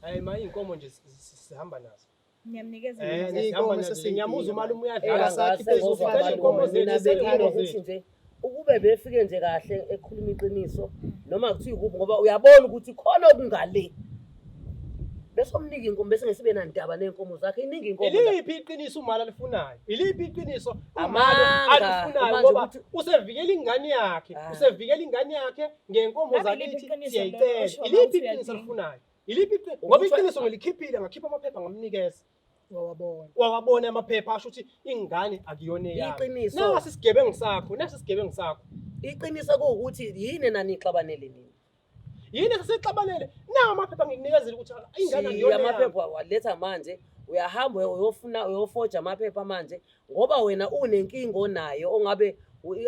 hayi ma inkomo nje sihamba nazo. Ngiyamnikeza Sihamba nazo. Ngiyamuza umalume uyadlala sathi phezulu ficela inkomo zethu nje ukube befike nje kahle ekhuluma iqiniso noma kuthiwa kuphi ngoba uyabona ukuthi khona okungale bese umnike inkomo bese ngesibe nandaba nenkomo zakhe iningi inkomo iliphi iqiniso umali alifunayo iliphi iqiniso Amanga, alifunayo ngoba usevikela ingane yakhe ngenkomo zakithi siyayicela iliphi iqiniso alifunayo iliphi iqiniso ngoba iqiniso ngelikhiphile ngakhipha amaphepha ngamnikeza wawabona amaphepha asho ukuthi ingane akuyona yami nasi isigebengu sakho iqiniso kuwukuthi yini nanixabanele nini yini sesixabanele na amaphepha ngikunikezela ukuthi ingane akuyona amaphepha waletha manje uyahamba uyofoja amaphepha manje ngoba wena unenkinga onayo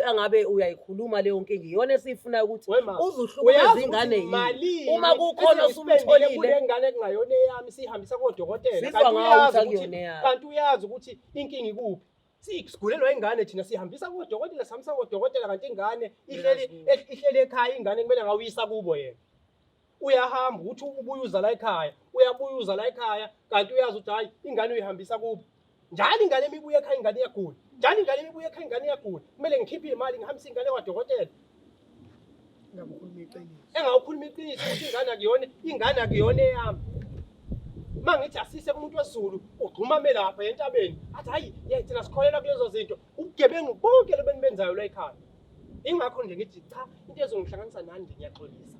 angabe uyayikhuluma leyo nkinga iyona esifunayo ukuthi uzuhlukumeza ingane yini uma kukhona usumtholile kule ngane kungayona yami sihambisa kodokotela kanti uyazi ukuthi inkinga ikuphi sigulelwa ingane thina sihambisa kodokotela kanti ingane ihleli ekhaya ingane kumele ngawuyisa kubo yena uyahamba uthi ubuyuza la ekhaya kanti uyazi ukuthi hayi ingane uyihambisa kubo njalo ingane emibuye ekhaya ingane iyagula kumele ngikhiphe imali ngihambise ingane kwadokotela engawukhuluma iqiniso ukuthi ingane akuyona yami mangithi asise kumuntu wesizulu ugxumame lapha entabeni athi hayi thina sikholela kulezo zinto ubugebengu bonke lebenbenzayo la ekhaya ingakho nje ngithi cha into ezongihlanganisa nani nje ngiyaxolisa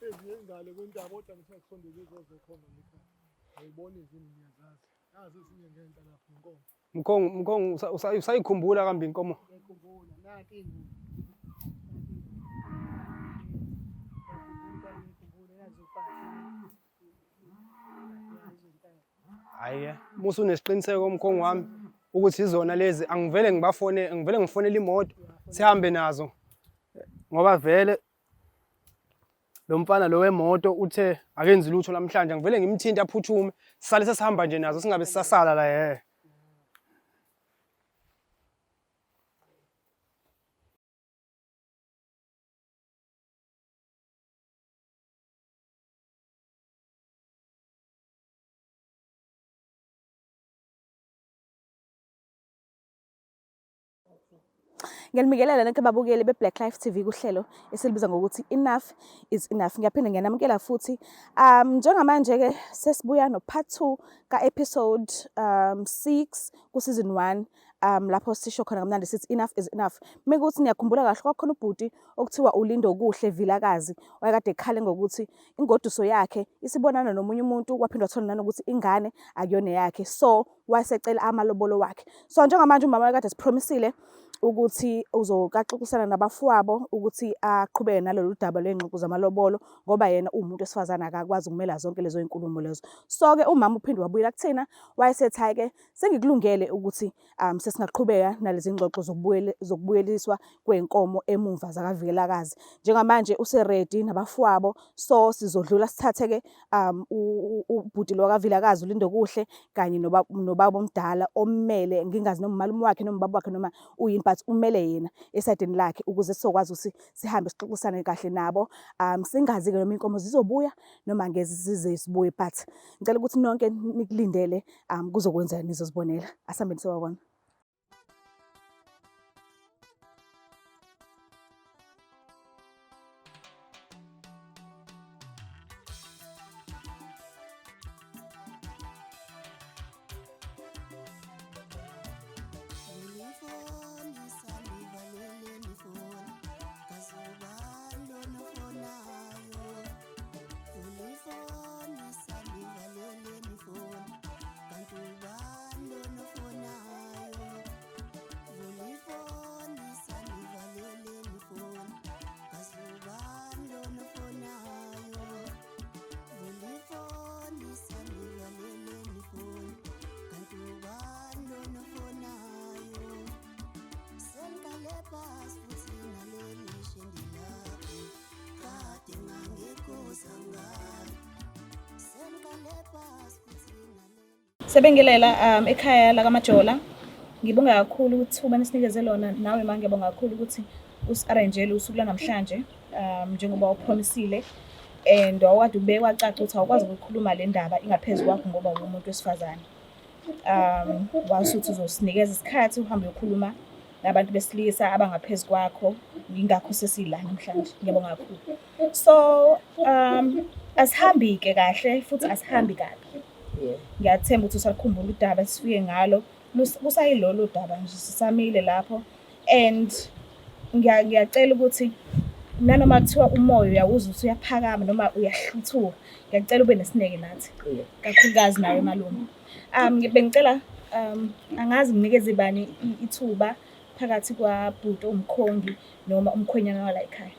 ezinye ingane kwendaba kodwa ngisakusondele izozo khona ekhaya ayibona izini niyazazi nazi ezinye ngenta lapha inkomo Mkhongo usayikhumbula kambe inkomo ngikhumbula nanti ingane hayi musu unesiqiniseko Mkhongo wami ukuthi izona lezi angivele ngifonele imoto sihambe nazo ngoba vele lo mfana lo wemoto uthe akenzi lutho namhlanje ngivele ngimthinta aphuthume sisale sesihamba nje nazo singabe sisasala la Ngiyalmikelela nonke ababukeli beBlack Life TV kuhlelo esilibiza ngokuthi Enough is Enough. Ngiyaphinde ngiyanamukela futhi njengamanje ke sesibuya no part 2 ka episode 6 ku season 1 lapho sisho khona kamnandi sithi Enough is Enough. Mekuthi niyakhumbula kahle kwakhona ubhuti okuthiwa uLindo kuhle Vilakazi wayekade ekhale ngokuthi ingoduso yakhe isibonana nomunye umuntu waphindwa thola nanokuthi ingane akuyona yakhe so wasecela amalobolo wakhe. So njengamanje umama wakade sipromisile ukuthi uzokaxoxisana nabafowabo ukuthi aqhubeke nalolu daba lwengxoxo zamalobolo ngoba yena umuntu wesifazane akakwazi ukumela zonke lezo inkulumo lezo. So ke umama uphinde wabuyela kuthina wayesethi hayi ke sengikulungele ukuthi sesingaqhubeka nalezi ingxoxo zokubuyeliswa kwenkomo emuva zakaVilakazi. Njengamanje useready nabafowabo so sizodlula sithathe ke ubhuti lo kaVilakazi uLindo kuhle kanye nobaba omdala ommele ngingazi noma umalume wakhe noma ubaba wakhe noma uyini but umele yena esidini lakhe ukuze sizokwazi ukuthi sihambe sixoxisane kahle nabo singazi ke noma inkomo zizobuya noma ngeke zizibuye but ngicela ukuthi nonke nikulindele kuzokwenza nizozibonela asambeni sewabona. Sebengelela ekhaya la kaMajola. Ngibonga kakhulu ukuthi uma nisinikeze lona nawe manje ngibonga kakhulu ukuthi usiarrangeele usuku la namhlanje njengoba upromisile. and wakade ube kwacaca ukuthi awukwazi ukukhuluma le ndaba ingaphezu kwakho ngoba umuntu wesifazane. Wasuthi uzosinikeza isikhathi uhambe uyokhuluma nabantu besilisa abangaphezu kwakho, ingakho sesila namhlanje. Ngiyabonga kakhulu. So asihambi-ke kahle futhi asihambi kabi. Ngiyathemba ukuthi usalikhumbula udaba esifike ngalo. Kusayilolo daba nje sisamile lapho, and ngiyacela ukuthi nanoma kuthiwa umoya uyawuzwa ukuthi uyaphakama noma uyahluthuka, ngiyacela ube nesineke nathi, kakhulukazi nawe malume. Bengicela angazi nginikeze ibani ithuba phakathi kwabhuti umkhongi noma umkhwenyana wala ekhaya.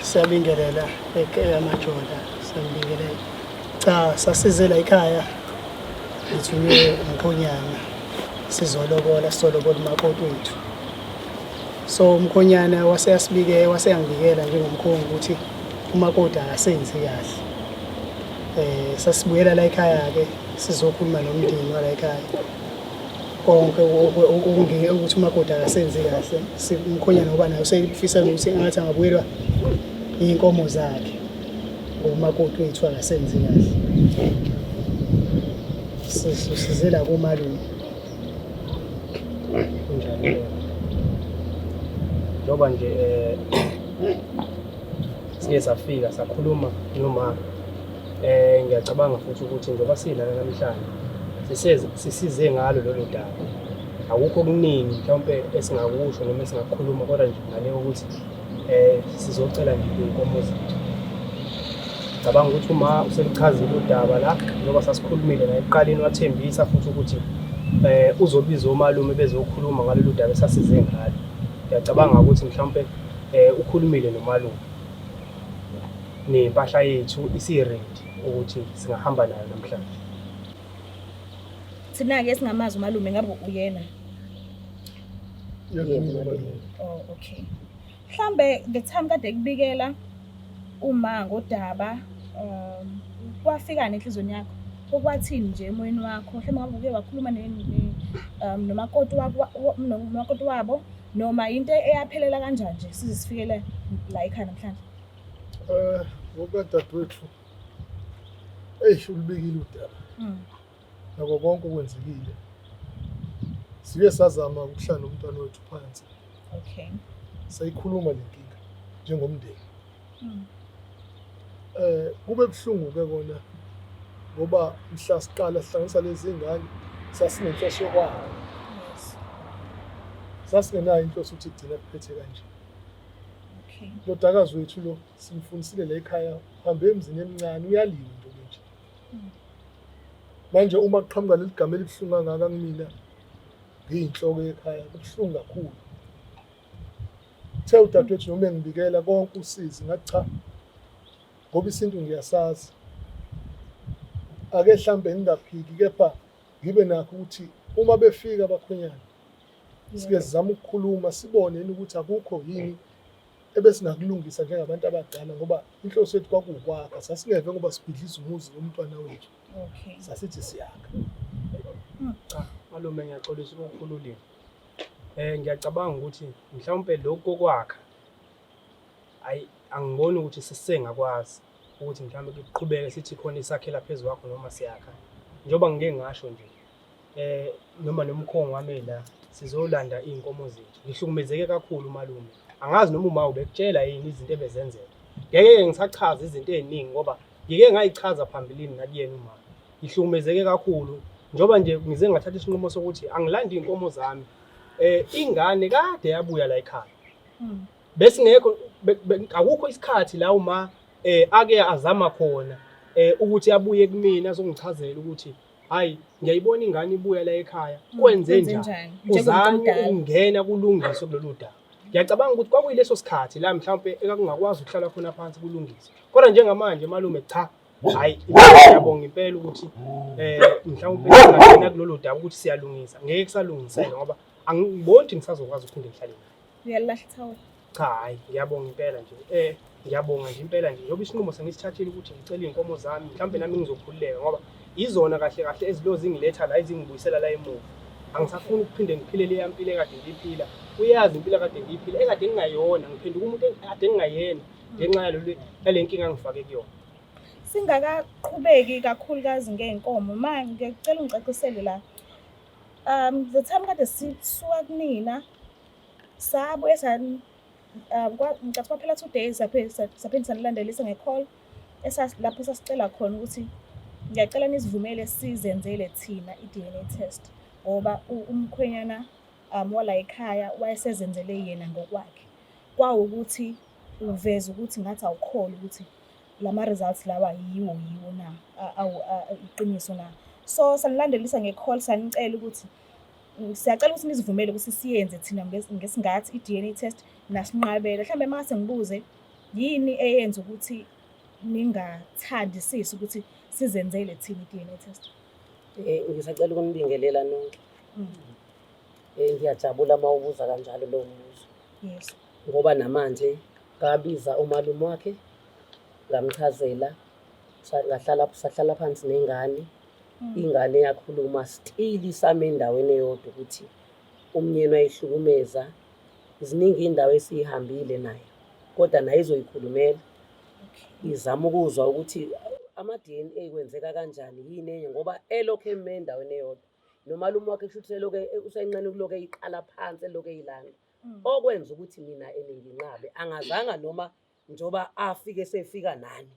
Siyabingelela ekhaya maJoda, siyabingelela. Cha, sasizela ekhaya ngithunywe umkhonyana sizolobola umakoti wethu. So umkhonyana waseyangibikela njengomkhongi ukuthi umakoti akasenzi kahle. Sasibuyela la ekhaya-ke sizokhuluma nomndeni wala ekhaya. Konke ukuthi umakoti akasenzi kahle. Umkhonyana ngoba naye usefisa ukuthi engathi angabuyelwa iy'nkomo zakhe ngoba umakoti wethu akasenzi kahle. Sizela kumalume. Kunjani njoba nje siye safika sakhuluma noma ngiyacabanga futhi ukuthi njoba silana namhlanje sisize ngalo lolu daba. Akukho okuningi mhlawumbe esingakusho noma esingakhuluma, kodwa nje ngale ukuthi sizocela nje inkomo zethu. Ngicabanga ukuthi uma uselichazile udaba la njengoba sasikhulumile naye ekuqaleni, wathembisa futhi ukuthi uzobiza omalume bezokhuluma ngalolu daba esasize ngalo. Ngiyacabanga ukuthi mhlawumbe ukhulumile nomalume, nempahla yethu isi-ready ukuthi singahamba nayo namhlanje. Thina-ke singamazi umalume, ngabe uyena? Oh, okay. Mhlambe the time kade kubikela uma ngodaba kwafikani enhlizweni yakho? Okwathini nje emoyeni wakho? Mhlawumbe ngabe uke wakhuluma nomakoti wabo noma into eyaphelela kanjani nje size sifikele la ekhaya namhlanje? Ngokadadewethu ulibikile udaba nako konke okwenzekile. Sike sazama ukuhlala nomntwana wethu phansi. Okay. Sayikhuluma le nkinga njengomndeni. Kube buhlungu-ke kona ngoba mhla siqala sihlanganisa lezi ngane sasinenhloso yokwakha. Sasingenayo inhloso ukuthi kugcina kuphethe kanje. Okay. Lodakazi wethu lo simfunisile la ekhaya, uhambe emzini emincane, uyaliwa into nje. Manje uma kuqhamuka leli gama elibuhlungu kangaka kumina ngiyinhloko ekhaya, kubuhlungu kakhulu. Uthe udadewethu noma engibikela konke usizi, ngathi cha, ngoba isintu ngiyasazi. Ake mhlambe ngingaphiki, kepha ngibe nakho ukuthi uma befika abakhwenyana sike sizama ukukhuluma, sibone ukuthi akukho yini ebesingakulungisa njengabantu abadala, ngoba inhloso yethu kwakuwukwakha. Sasingeve ngoba sibhidliza umuzi womntwana wethu. Okay. Sasithi siyakha. Cha, malume ngiyaxolisa ukukhululeka. Ngiyacabanga ukuthi mhlawumbe lokho kokwakha angiboni ukuthi sisengakwazi ukuthi mhlawumbe kuqhubeke sithi khona isakhela phezulu kwakho noma siyakha. Njoba ngike ngasho nje noma nomkhongo wami la sizolanda iy'nkomo zethu. Ngihlukumezeke kakhulu malume. Angazi noma uma ubekutshela yini izinto ebezenzeka. Ngeke ngisachaza izinto ey'ningi ngoba ngike ngayichaza phambilini nakuyena uma. Ngihlukumezeke kakhulu njoba nje ngize ngathatha isinqumo sokuthi angilanda iy'nkomo zami. Ingane kade yabuya la ekhaya. Bese ngekho akukho isikhathi la uma ake azama khona ukuthi abuye kumina azongichazela ukuthi hayi ngiyayibona ingane ibuya la ekhaya, kwenze njani uzame ukungena kulungiswe kulolu daba. Ngiyacabanga ukuthi kwakuyileso sikhathi la mhlawumbe ekakungakwazi ukuhlala khona phansi kulungiswe, kodwa njengamanje malume cha, hayi ngiyabonga impela ukuthi mhlawumbe singena kulolu daba ukuthi siyalungisa. Ngeke kusalungiseka ngoba angiboni ngisazokwazi ukuphinde ngihlale naye. Uyalahla ithawula? Cha, hayi ngiyabonga impela nje. Ngiyabonga nje impela nje ngoba isinqumo sengisithathile ukuthi ngicela iy'nkomo zami, mhlawumbe nami ngizokhululeka ngoba izona kahle kahle ezilozi ngiletha la ezingibuyisela la emuva. angisafuni ukuphinde ngiphile le yampilo ekade ngiyiphila uyazi impilo ekade ngiyiphila ekade ngingayona ngiphenduka umuntu ekade ngingayena ngenxa yale nkinga ngifake kuyona. Singakaqhubeki kakhulukazi ngeenkomo manje ngicela ungicacisele la the time kade sisuka kunina sabuye ngicabanga kwaphela 2 days saphinde sanilandelisa ngecall lapho sasicela khona ukuthi ngiyacela nisivumele sizenzele thina i-DNA test ngoba umkhwenyana wala ekhaya wayesezenzele yena ngokwakhe kwawukuthi uveza ukuthi ngathi awukholi ukuthi lama results lawa yiwo na iqiniso na. So sanilandelisa ngecall sanicela ukuthi siyacela ukuthi nisivumele ukuthi siyenze thina ngesingathi i-DNA test nasinqabele mhlambe mase ngibuze yini eyenza ukuthi ningathandisisi ukuthi sizenzele thina i-DNA test. Ngisacela ukunibingelela nonke. Ngiyajabula mawubuza kanjalo lo mbuzo. Yes. Ngoba namanje ngabiza umalume wakhe ngamchazela sahlala phansi nengane ingane yakhuluma still isame endaweni eyodwa ukuthi umnyeni wayihlukumeza ziningi indawo esihambile nayo kodwa nayo izoyikhulumela izama ukuzwa ukuthi ama-DNA kwenzeka kanjani yini enye ngoba elokho eme endaweni eyodwa nomalume wakhe kushuthi lokho usencane kulokho eyiqala phansi lokho eyilanga okwenza ukuthi mina eninginqabe angazanga noma njoba afike sefika nani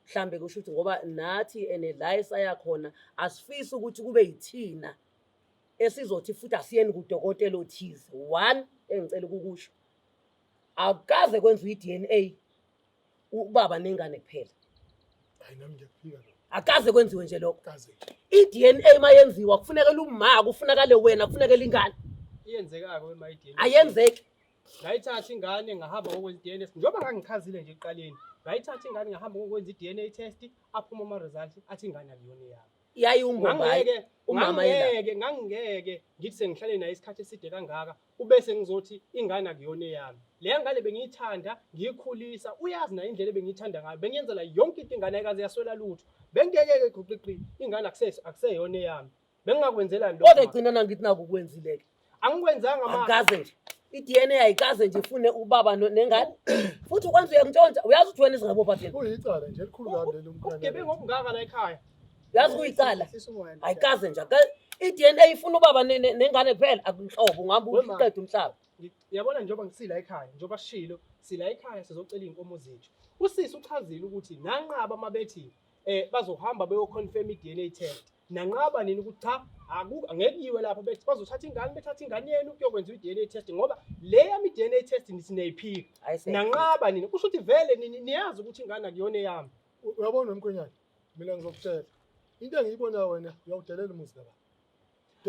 mhlambe kusho ukuthi ngoba nathi la esaya khona asifisi ukuthi kube yithina esizothi futhi asiyeni kudokotela othize. One engicela ukukusho akukaze kwenziwe i-DNA ubaba nengane kuphela. Hayi nami ngiyakufika lo. Akaze kwenziwe nje lokho. Kaze. I-DNA mayenziwa kufunekela uma kufunekale wena kufunekela ingane. Iyenzekako ema i-DNA. Ayenzeki. Ngayithatha ingane ngahamba ngokwenza i-DNA njoba ngangichazile nje eqaleni. Ngayithatha ingane ngahamba ngokwenza i-DNA test aphuma ama results athi ingane akuyona yami. Yayi umbombayi umama yena. Ngangeke ngithi sengihlale naye isikhathi eside kangaka ubese ngizothi ingane akuyona yami. Le ngane bengiyithanda ngiyikhulisa uyazi na indlela bengiyithanda ngayo bengiyenzela yonke into ingane ayikaze yaswela lutho bengiyeke gqiqi ingane akuseyona yami bengingakwenzela lokho kodwa egcina ngithi naku kwenzileke angikwenzanga manje akaze nje i-DNA ayikaze nje ifune ubaba nengane futhi ukwenza uyangitshontsha uyazi ukuthi wena izingabopha thina Kuyicala nje elikhulu kabi lo mkhaya ugebe ngokungaka la ekhaya uyazi kuyicala ayikaze nje i-DNA ifuna ubaba nengane kuphela akunhlobo ungabuka uqeda umhlaba. Yabona njengoba ngisila ekhaya njengoba sishilo sila ekhaya sizocela inkomo zethu usisi uchazile ukuthi nanqaba mabethi bazohamba beyoconfirm i-DNA test nanqaba nini ukuthi cha angeke yiwe lapha bethi bazothatha ingane bethatha ingane yenu kuyokwenza i-DNA test ngoba le yami i-DNA test nisineyphika nanqaba nini kusho ukuthi vele niyazi ukuthi ingane akuyona yami. Uyabona nomkhwenyana mina ngizokutshela into engiyibona wena uyawudelela umuzi kababa.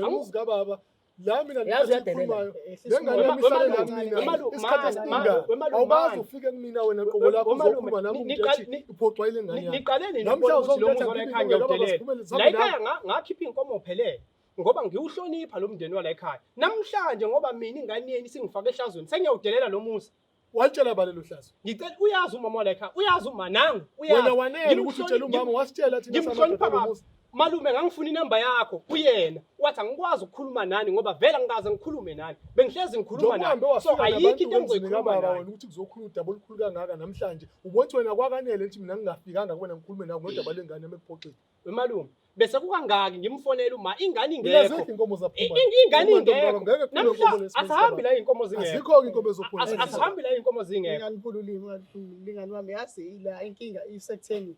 Umuzi kababa la mina ngikhulumayo ngengane misale la mina isikhathi esininga awubazi ufike kumina wena qobo lakho uzokhuluma nami ukuthi iphoqwa ile ngane yakho niqaleni namhla uzokuthatha la ekhaya ngiyawudelela la ekhaya ngakhipha inkomo phelele ngoba ngiwuhlonipha lo mndeni wala ekhaya namhlanje ngoba mina ingane yeni singifaka ehlazweni sengiyawudelela lo muzi. Watshela balelo hlazo ngicela uyazi umama wala ekhaya uyazi uma nangu wena wanele ukuthi utshela umama wasitshela thina ngimhlonipha kabi malume ngangifuna inamba yakho kuyena wathi angikwazi ukukhuluma nani ngoba vele ngikaze ngikhulume nani bengihlezi ngikhuluma nani so ayikho into engizoyikhuluma wena ukuthi kuzokhuluma udaba olukhulu kangaka namhlanje ubothi wena kwakanele nje mina ngingafikanga kubona ngikhulume nawe ngodaba lengane emephoxeni malume bese kukangaki ngimfonela uma ingane ingekho inkomo zaphuma ingane ingekho namhla asihambi la inkomo zingekho azikho inkomo ezophuma asihambi la inkomo zingekho ngiyaniphula ulimi lingani wami yazi la inkinga isekutheni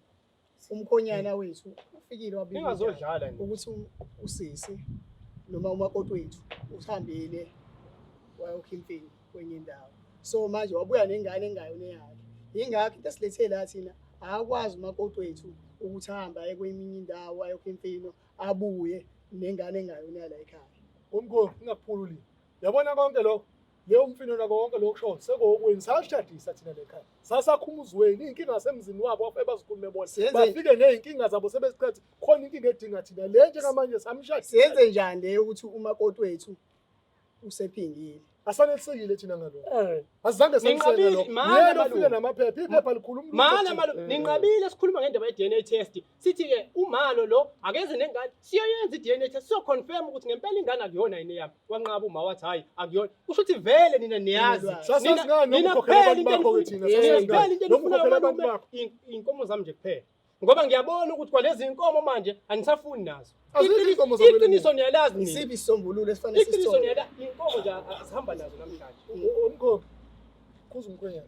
umkhonyana wethu ufikile wabika ingazodlala ukuthi usisi noma umakoti wethu usihambile wayokhimpini kwenye indawo so manje wabuya nengane engayona yakhe ingakho into esilethe la thina akwazi umakoti wethu ukuthi ahamba aye kweminye indawo ayokhimpini abuye nengane engayona la ekhaya umkhulu ngingaphula ulimi yabona konke lokho leyo mfino nako konke lokusho sekokweni sashadisa thina lekhaya sasakhumuzweni inkinga nasemzini wabo wafe bazikhulume bona bafike nezinkinga zabo sebesiqhethe khona inkinga edinga thina le njengamanje samshadisa siyenze njani le ukuthi umakoti wethu usephingile Asanelisekile thina ngalokho. Azange sengisele lokho. Yena ofike namaphepha, iphepha likhuluma Mana malo ninqabile sikhuluma ngendaba ye-DNA test. Sithi ke umalo lo akeze nengane siyoyenza i-DNA test so confirm ukuthi ngempela ingane akuyona yini yami. Wanqaba uma wathi hayi akuyona. Kusho ukuthi vele nina niyazi. Nina phela into enifuna malume inkomo zami nje kuphela. Ngoba ngiyabona ukuthi kwalezi inkomo manje anisafuni nazo. Iqiniso niyalazi nini? Isiphi isisombululo esifanele Iqiniso niyalazi inkomo nje asihamba nazo namhlanje. Umkhulu. Khuza umkhwenyana.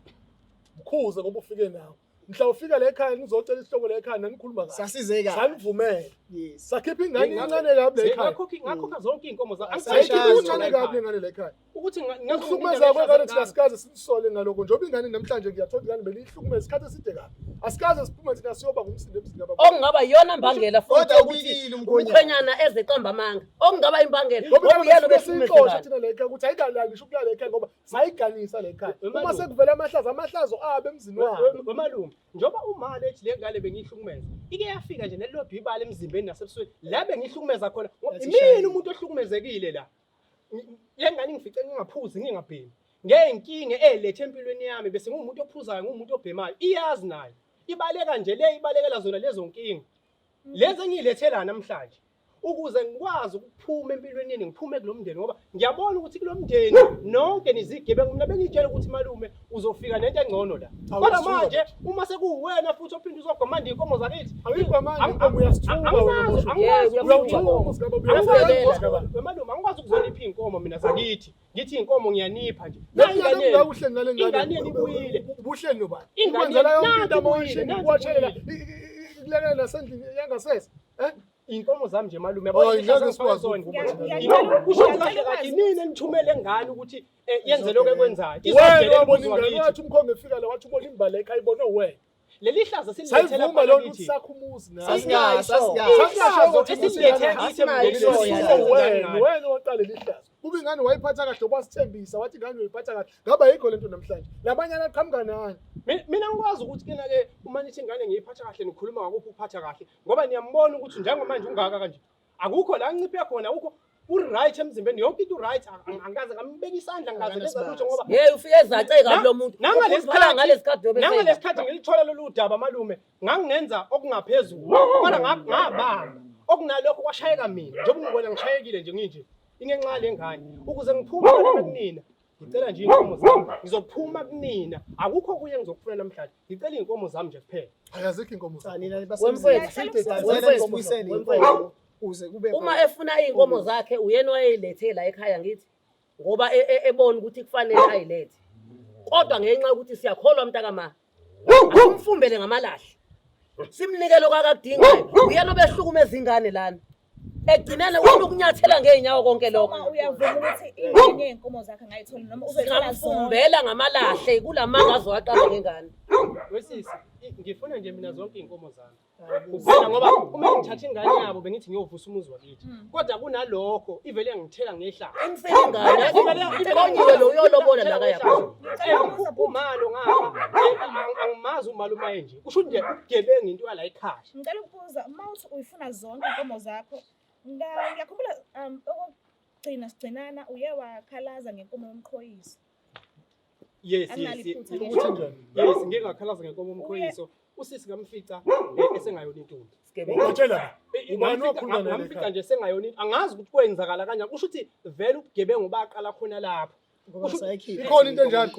Mkhuze ngoba ufike nawo. Mhla ufika la ekhaya nizocela isihloko la ekhaya nanikhuluma kahle. Sasizeka. Sanivumela. Yes. Sakhipha ingane incane lapha la ekhaya. Ngakho zonke inkomo za Sayikhipha uthane kahle ingane la ekhaya. ukuthi ngihlukumeza kwengane thina sikaze sinisole ngaloko njengoba ingane namhlanje ngiyathola ingane belihlukumeza isikhathi eside kabi. Asikaze siphume thina siyoba ngumsindo emzini baba. Okungaba iyona mbangela futhi ukuthi umkhwenyana ezeqamba amanga. Okungaba imbangela ngoba uyena besihlukumeza thina la ekhaya ukuthi ayikalali ngisho ukula la ekhaya ngoba sayiganisa la ekhaya. Uma sekuvela amahlazo abe emzini wabo. Wemalume njoba umali ethi le ngane bengihlukumeza ike yafika nje nelodwa ibala emzimbeni nasebusweni la bengihlukumeza khona mina umuntu ohlukumezekile la yengane ngifice ngingaphuzi ngingabhemi ngenkinga elethe empilweni yami bese ngumuntu ophuzayo ngumuntu obhemayo iyazi nayo ibaleka nje le ibalekela zona lezo nkinga lezi engilethela namhlanje ukuze ngikwazi ukuphuma empilweni yeni ngiphume kulomndeni ngoba ngiyabona ukuthi kulomndeni nonke nizigebengu mina bengitshela ukuthi malume uzofika nento engcono la kodwa manje uma sekuwena futhi ophinde uzogomanda inkomo zakithi awuyigomanda inkomo uyasithuma malume angikwazi ukuzonipha inkomo mina zakithi ngithi inkomo ngiyanipha nje ngikuhle nale ingane ibuyile ubuhleni nobani ingane yonke amoshini kuwatshela ikulekela nasendlini yangasese inkomo zami nje malume yabona kusho kahle kahle mina nithumele ngane ukuthi yenze lokho ekwenzayo izodlela ingane wathi umkhongo efika la wathi ubona imbala ekhaya ibone wena leli hlazo silethela sayivuma lo ukuthi sakhumuzi nawe wena waqala leli hlazo kube ingane wayiphatha kahle obasithembisa wathi ingane uyiphatha kahle ngaba yikho lento namhlanje labanyana aqhamuka nani mina ngikwazi ukuthi kena ke uma nithi ingane ngiyiphatha kahle nikhuluma ngakuphi ukuphatha kahle ngoba niyambona ukuthi njengomanje ungaka kanje akukho la nciphe khona akukho uright emzimbeni yonke into right angikaze ngambeka isandla ngaze leza lutho ngoba ufike ezaceka lo muntu nangalesikhathi ngilithola lolu daba malume ngangingenza okungaphezulu kodwa ngabamba okunalokho kwashayeka mina njengoba ngibona ngishayekile nje nginje ingenxa lengane ukuze ngiphume kunina ngicela nje inkomo zami ngizophuma kunina akukho kuye ngizokufuna namhlanje ngicela inkomo zami nje kuphela ayazikho inkomo zami uze kube uma efuna inkomo zakhe uyena wayelethe la ekhaya ngithi ngoba ebona ukuthi kufanele ayilethe kodwa ngenxa ukuthi siyakholwa mntakama akumfumbele ngamalahle simnikele okakadingayo uyena obehlukumeza ingane lana egcinene ukunyathela ngeenyawo konke lokho uyavuma ukuthi ingane yenkomo zakhe ngayithola noma uzoyithola fumbela ngamalahle kulamanga azowaqala ngengane wesisi ngifuna nje mina zonke inkomo zami ukubona ngoba uma ngithatha ingane yabo bengithi ngiyovusa umuzi wakithi kodwa kunalokho ivele ngithela ngehlala imfela ingane ikonyiwe lo uyolobona la kaya umalo ngapha angimazi umalume nje kusho nje ugebengu into yala ekhaya ngicela ukubuza uma uthi uyifuna zonke inkomo zakho ngiyakhumbula okugcina sigcinana uye wakhalaza ngenkomo yomqhoyiso yes ngingakhalaza ngenkomo yomqhoyiso usisi ngamfica esengayona intombi ngitshela ubani wakhuluma naye ngamfica nje sengayona angazi ukuthi kwenzakala kanjani kusho ukuthi vele ubugebengu baqala khona lapho ikhona into enjalo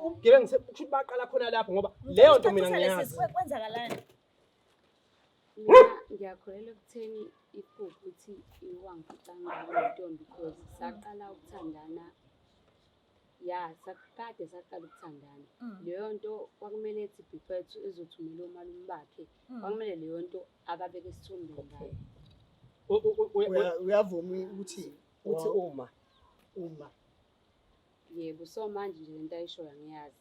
ubugebengu kusho baqala khona lapho ngoba leyo nto mina ngiyazi kwenzakalani ngiyakholelwa ekutheni iphupho ukuthi iwangicanga intombi because saqala ukuthandana sakade saqala ukuthandana leyo nto kwakumele ethi befethu ezothumela umalume bakhe kwakumele leyo nto ababeke isithombe ngayo uyavuma ukuthi uma yebo so manje nje lento ayishoyo ngiyazi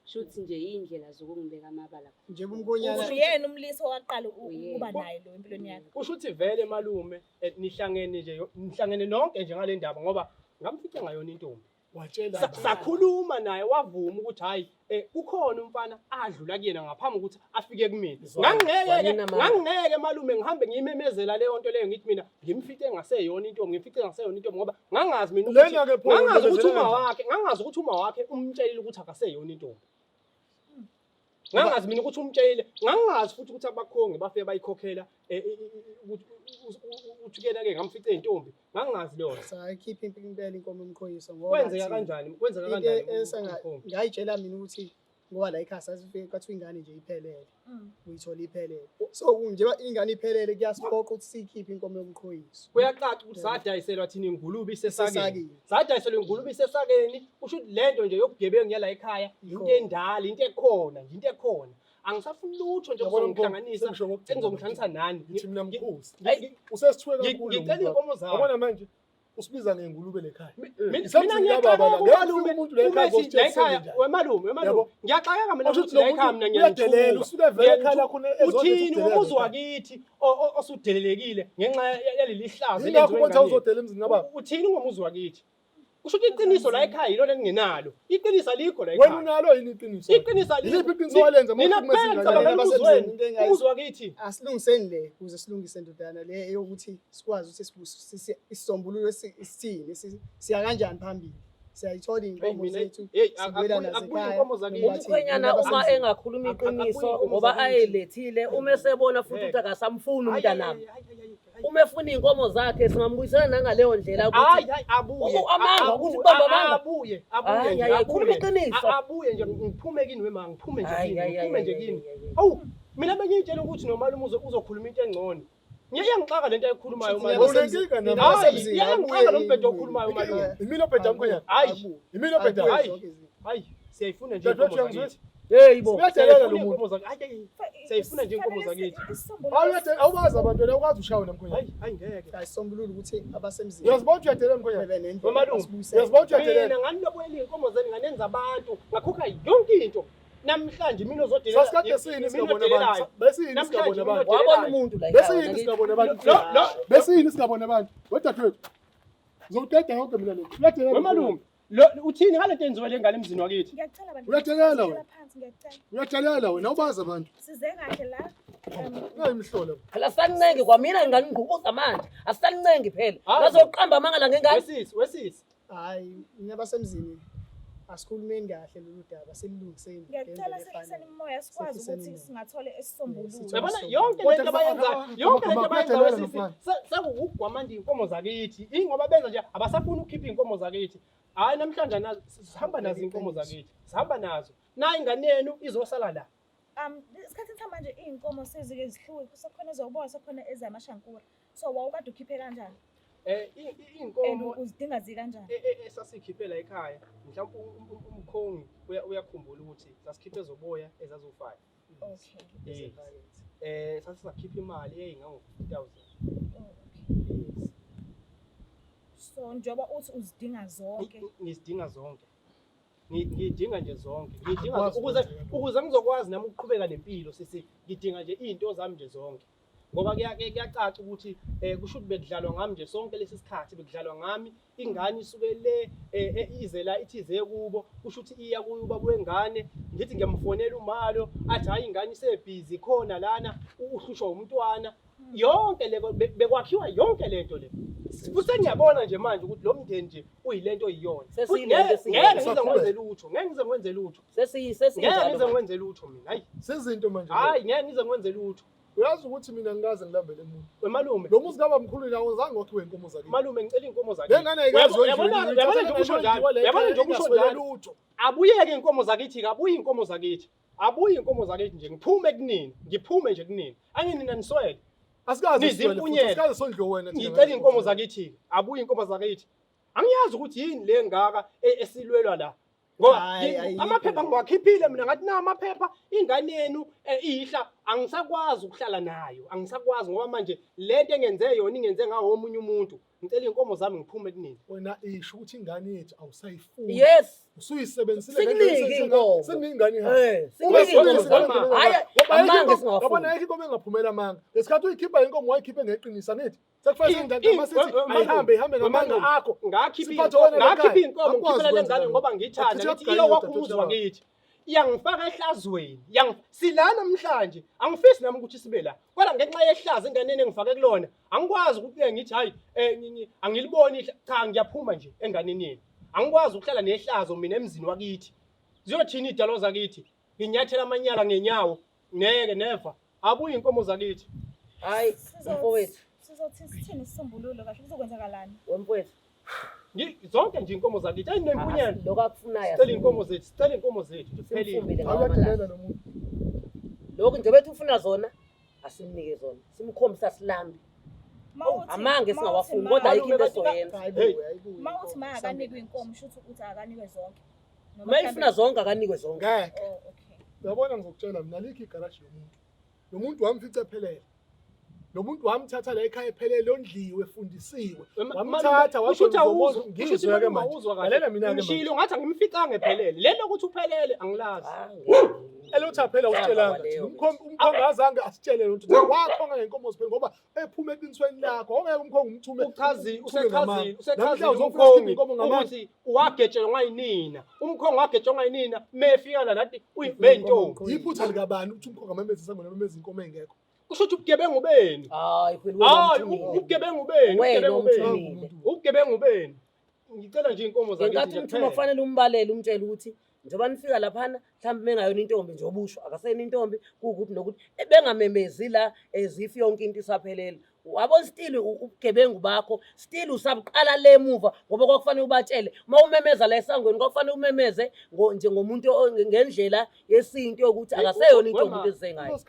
shuthi nje indlela zokungibeka amabala njengoba umkonyana uyena umlisi owaqala ukuba naye lo empilweni yakhe kusho ukuthi vele malume nihlangene nonke nje ngale ndaba ngoba ngamfica ngayona intombi watshela sakhuluma naye wavuma ukuthi hayi kukhona umfana adlula kuyena ngaphambi ukuthi afike kumina. Ngangeke malume ngihambe ngiyimemezela leyo nto leyo ngithi mina ngimfice engaseyona intombi ngoba ngangazi mina ukuthi uma wakhe umtshelile ukuthi akaseyona intombi. Ngangazi mina ukuthi umtshele, ngangazi futhi ukuthi abakhongi bafike bayikhokhela uthukela ke ngamfice intombi. Ngangazi leyo. Sayikhipha impela inkomo emkhoyiso ngoba kwenzeka kanjani? Ngayitshela mina ukuthi ngoba la ekhaya sasifike kwathiwa ingane nje iphelele. Uyithola iphelele. So njengoba ingane iphelele kuyasiphoqa ukuthi siyikhiphe inkomo yomkhoyiso. Kuyacaca ukuthi sadayiselwa thina ingulube isesakeni. Sadayiselwa ingulube isesakeni, kusho ukuthi lento nje yobugebengu yala ekhaya into endala, into ekhona, into ekhona. Angisafuni lutho nje ukuzongihlanganisa, engizongihlanganisa nani. Ngithi mina mkhosi. Usesithwe kakhulu. Ngicela inkomo zami. Yabona manje usibiza ngengulube lekhaya. Mina ngiyababa ngeke umuntu lekhaya wemalume ngiyaxakeka mina ukuthi lekhaya mina ngiyadelela usuke vele ekhaya lakho uthini umuzi wakithi osudelelekile ngenxa yaleli hlazo elenziwe ngani ukuthi uzodela emzini ngababa uthini ngomuzi wakithi kusho ukuthi iqiniso la ekhaya yilo lengingenalo iqiniso alikho la ekhaya wena unalo yini iqiniso iqiniso yiliphi iqiniso walenza umuzi wakithi asilungiseni le ukuze silungise ndodana le eyokuthi sikwazi ukuthi isisombululo isithini siya kanjani phambili siyayithola inkomo zethu sibuyela nasekhaya umkhwenyana uma engakhuluma iqiniso ngoba ayelethile uma esebona futhi ukuthi akasamfuni umntanami uma efuna inkomo zakhe singambuyisela nangaleyo ndlela ukuthi abuye amanga ukuthi bamba amanga abuye khuluma iqiniso abuye nje ngiphume kini wema ngiphume nje kini awu mina bengitshela ukuthi nomalume uzokhuluma into engcono ngiyangixaka lento ayikhulumayo umalume ngiyangixaka lo mbhedo okhulumayo umalume imilo bheda mkhwenyana imilo bheda hayi siyayifuna nje inkomo zakithi bo siyadelela lo muntu siyayifuna nje inkomo zakithi awubazi abantu wena ukwazi ushawe namkhwenyana hayi ngeke ayisombulula ukuthi abasemzini uyazibona ukuthi uyadelela mkhwenyana umalume uyazibona ukuthi uyadelela mina nganilobwela inkomo zeni nganenza abantu ngakhokha yonke into namhlanje mina uzodelela sasikade siyini singabona abantu besiyini singabona abantu wabona umuntu la besiyini singabona abantu besiyini singabona abantu wedadewethu ngizowudeda yonke mina lo uyadelela wemalume uthini ngalento enziwe le ngane emzini wakithi uyadelela wena uyadelela wena ubazi abantu size kahle la ngayimhlola phela saninenge kwamina nginganingqubuza manje asisanincenge phela bazoqamba amangala ngengane wesisi hayi nyabasemzini asikhulumeni kahle lolu daba selilungiseni ngiyacela sehliseni umoya sikwazi ukuthi singathole esisombululo yabona yonke lento abayenza wesisi sekugwamanda inkomo zakithi ingoba benza nje abasafuni ukukhipha inkomo zakithi hayi namhlanje nazo sihamba nazo inkomo zakithi sihamba nazo na ingane yenu izosala la isikhathi manje iy'nkomo sezike zihluke kusekhona ezoboya sekhona ezamashankura so wawukade ukhiphe kanjani iy'nkomo uzidinga zikanjani esasikhiphela ekhaya mhlawumbe umkhongi uyakhumbula ukuthi sasikhiphe ezoboya ezazo-5 sasisakhipha imali eyayingango-50,000 so njengoba uthi uzidinga zonke ngizidinga zonke ngidinga nje zonke ngidinga ukuze ngizokwazi nami ukuqhubeka nempilo ngidinga nje izinto zami nje zonke ngoba kuyacaca ukuthi kusho ukuthi bekudlalwa ngami nje sonke lesi sikhathi bekudlalwa ngami ingane isuke le ize la ithize kubo kusho ukuthi iya kuyo ubaba wengane ngithi ngiyamfonela umalo athi hayi ingane isebhizi khona lana uhlushwa umntwana yonke leko bekwakhiwa yonke lento le futhi ngiyabona nje manje ukuthi lo mndeni nje uyilento oyiyona ngeke ngize ngwenze lutho ngeke lutho mina hayi sezinto manje hayi ngeke ngize ngwenze lutho uyazi ukuthi mina ngikaze ngilambele emuntu wemalume lo muzi kaba mkhulu nawo zange wakhiwe inkomo zakhe malume ngicela inkomo zakhe ngengane ayikazi yabona nje ukusho njalo lutho abuyeke inkomo zakithi kabuye inkomo zakithi abuye inkomo zakithi nje ngiphume nje kunini anginina niswele asikaze sondlo wena ngicela inkomo zakithi abuye inkomo zakithi angiyazi ukuthi yini le ngaka esilwelwa la ngoba amaphepha ngiwakhiphile mina ngathi na amaphepha ingane yenu ihla angisakwazi ukuhlala nayo angisakwazi ngoba manje lento engenze yona ingenze ngawo omunye umuntu ngicela iy'nkomo zami ngiphume kunini. Wena isho ukuthi ingane yethu awusayifuni. Yes. Usuyisebenzisile Sikuningi inkomo. Seningane Sikuningi inkomo. Hayi, amange singawafuni. Yabona ayikho inkomo engaphumela amanga. Lesikhathi uyikhipha inkomo wayikhiphe ngeqinisa nithi. Sekufanele indaba masithi ayihambe ngamanga akho. Ngakhipha iy'nkomo ngikhiphela le ngane ngoba ngiyithanda ngithi iyo wakho umuzi wakithi. Iyangifaka ehlazweni. Silana namhlanje. Angifisi nami ukuthi sibe la. Kodwa ngenxa yehlazo enganeni engifake kulona, angikwazi ukuthi ngithi hayi angiliboni cha ngiyaphuma nje enganeni yeni. Angikwazi ukuhlala nehlazo mina emzini wakithi. Ziyothini idalo zakithi? Nginyathela amanyala ngenyawo. Ngeke never. Abuye inkomo zakithi. Hayi, mfowethu. Sizothi sithini isisombululo kahle kuzokwenzakalani? Wemfowethu. Zonke nje inkomo zakithi ayinempunyana. Lokho akufunayo. Sicela inkomo zethu, sicela inkomo zethu. Siphelile. Awuyathelela nomuntu. Lokho nje bethu ufuna zona asimnike zona. Simkhombisa silambe. Amange singawafuni kodwa ayikho into esoyenza. Mawuthi akanikwe inkomo shuthu ukuthi akanikwe zonke. Mayifuna zonke akanikwe zonke. Ngeke. Oh, okay. Uyabona ngizokutshela mina likho igaraji lomuntu. Lo muntu wamfica ephelele. Lo muntu wamthatha la ekhaya ephelele ondliwe efundisiwe. Wamthatha washo ngizwe ke manje. Lalela mina ke manje. Ngishilo ngathi angimficanga ephelele. Lelo ukuthi uphelele angilazi. Elothi aphela utshelanga. Umkhongazange asitshele lo nto. Wakhonga ngenkomo ziphela ngoba ephuma eqinisweni lakho. Ongeke umkhongo umthume. Usekhazile umkhongi ukuthi wagetshwa ngayinina. Umkhongo wagetshwa ngayinina mefika la nathi uyibeyintombi. Yiphutha likabani ukuthi umkhongo amemeze sangona memeze inkomo engekho. Kusho ukuthi ubugebengu beni. Hayi phela ubugebengu beni. Ubugebengu beni. Ngicela nje inkomo zakithi. Ngenkathi umthuma kufanele umbalele umtshele ukuthi njengoba nifika laphana mhlawumbe mengayona intombi nje obusho akasena intombi kuukuthi nokuthi bengamemezi la ezifi yonke into isaphelele. Wabo still ubugebengu bakho still usabuqala le emuva ngoba kwakufanele ubatshele uma umemeza la esangweni kwakufanele umemeze njengomuntu ngendlela yesinto yokuthi akaseyona intombi into ezengayo.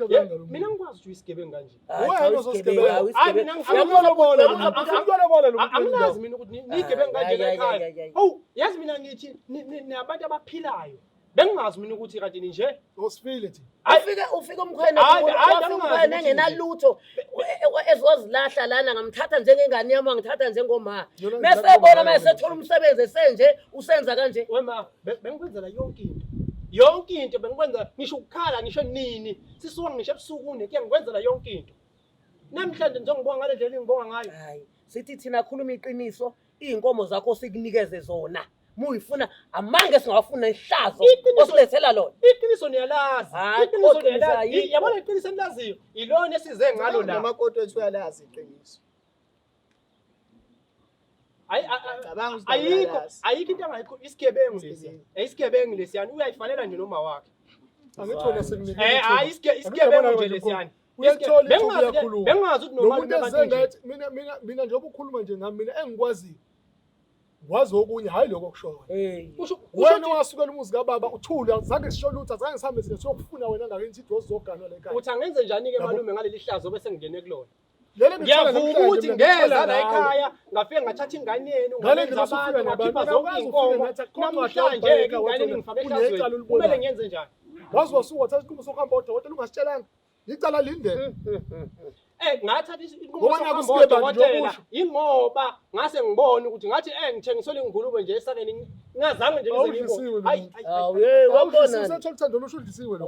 Mina ngikwazi ukuthi uyisigebengu kanje. Anginazi mina ukuthi nigebengu kanje ekhaya. Hawu yazi mina ngithi nabantu abaphilayo. Bengingazi mina ukuthi kanti nje osifile thi. Ufike umkhwene engenalutho ezozilahla lana ngamthatha njengengane yami ngithatha njengoma. Mesebona mayesethola umsebenzi esenje usenza kanje. Wema bengikwenzela yonke into. Yonke into bengikwenza ngisho ukukhala ngisho nini. Sisuka ngisho ebusukuni ke ngikwenzela yonke into. Namhlanje njengibonga ngale ndlela engibonga ngayo. Hayi sithi thina khuluma iqiniso inkomo zakho sikunikeze zona. Muyifuna amange singafuna ihlazo osilethela lona. Iqiniso niyalazi. Iqiniso niyalazi. Yabona iqiniso enilaziyo. Ilona esize ngalo la. Amakoto ethu uyalazi iqiniso. Ayikho into angayikho isigebengu lesi. Isigebengu lesiyani uyayifanela nje noma wakhe. Angithona sekunika. Hayi isigebengu nje lesiyani. Uyathola ukuthi uyakhuluma. Bengazi ukuthi noma ngathi mina njengoba ukhuluma nje nami mina engikwazi. Wazi okunye hayi lokho okushoyo. Wena wasukela umuzi kaBaba uthula azange sisho lutho azange sihambe siyokufuna wena ngakithi idosi zoganwa la ekhaya. Uthi angenze njani ke malume ngaleli hlazo bese ngene kulona. Ngiyavuka ukuthi ngeza la ekhaya ngafike ngathatha ingane yenu ngalenza abantu ngakhipha zonke inkomo namhlanje ingane ningifake ehlazweni kumele ngenze njani? Wazi wasuwathatha isinqumo sokuhamba odokotela ungasitshelanga ngicala lindele. Ngathatha isinqumo sokuhamba odokotela ingoba ngase ngibone ukuthi ngathi ngithengisele ingulube nje esakeni ngazange nje ngizengibone. Hayi wabona usathola uthando olushudisiwe lo.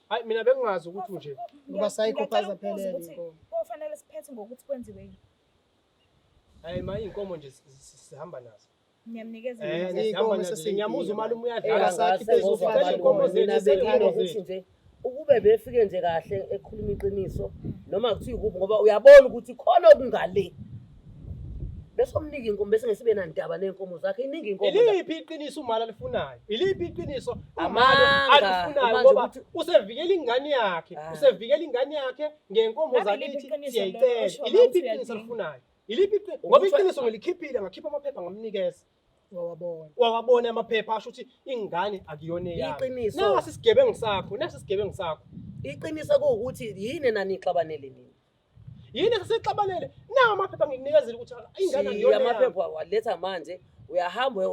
Hayi mina bengingazi ukuthi nje ngoba sayikhuphaza phelele. Kufanele siphethe ngokuthi kwenziwe yini? Hayi inkomo nje sihamba nazo. Ngiyamnikeza sihamba nazo. Ngiyamuza umalume uyadlala sathi phezulu inkomo zethu nje. Ukube befike nje kahle ekhuluma iqiniso noma kuthiwa ukuphi ngoba uyabona ukuthi khona okungale. Bese umnike inkomo bese ngesibe nandaba nenkomo zakhe iningi inkomo. Iliphi iqiniso umali alifunayo? Iliphi iqiniso umali alifunayo ngoba usevikela ingane yakhe, usevikela ingane yakhe ngenkomo zakithi siyayicela. Iliphi iqiniso alifunayo? Iliphi iqiniso? Ngoba iqiniso ngilikhiphile ngakhipha amaphepha ngamnikeza. Wawabona amaphepha asho ukuthi ingane akuyona yami. Nasi isigebengu sakho. Iqiniso ukuthi yini nani ixabanele nini? Yini sesixabanele? Na amaphepha ngikunikezela ukuthi ingane akuyona yami. Amaphepha waletha manje uyahamba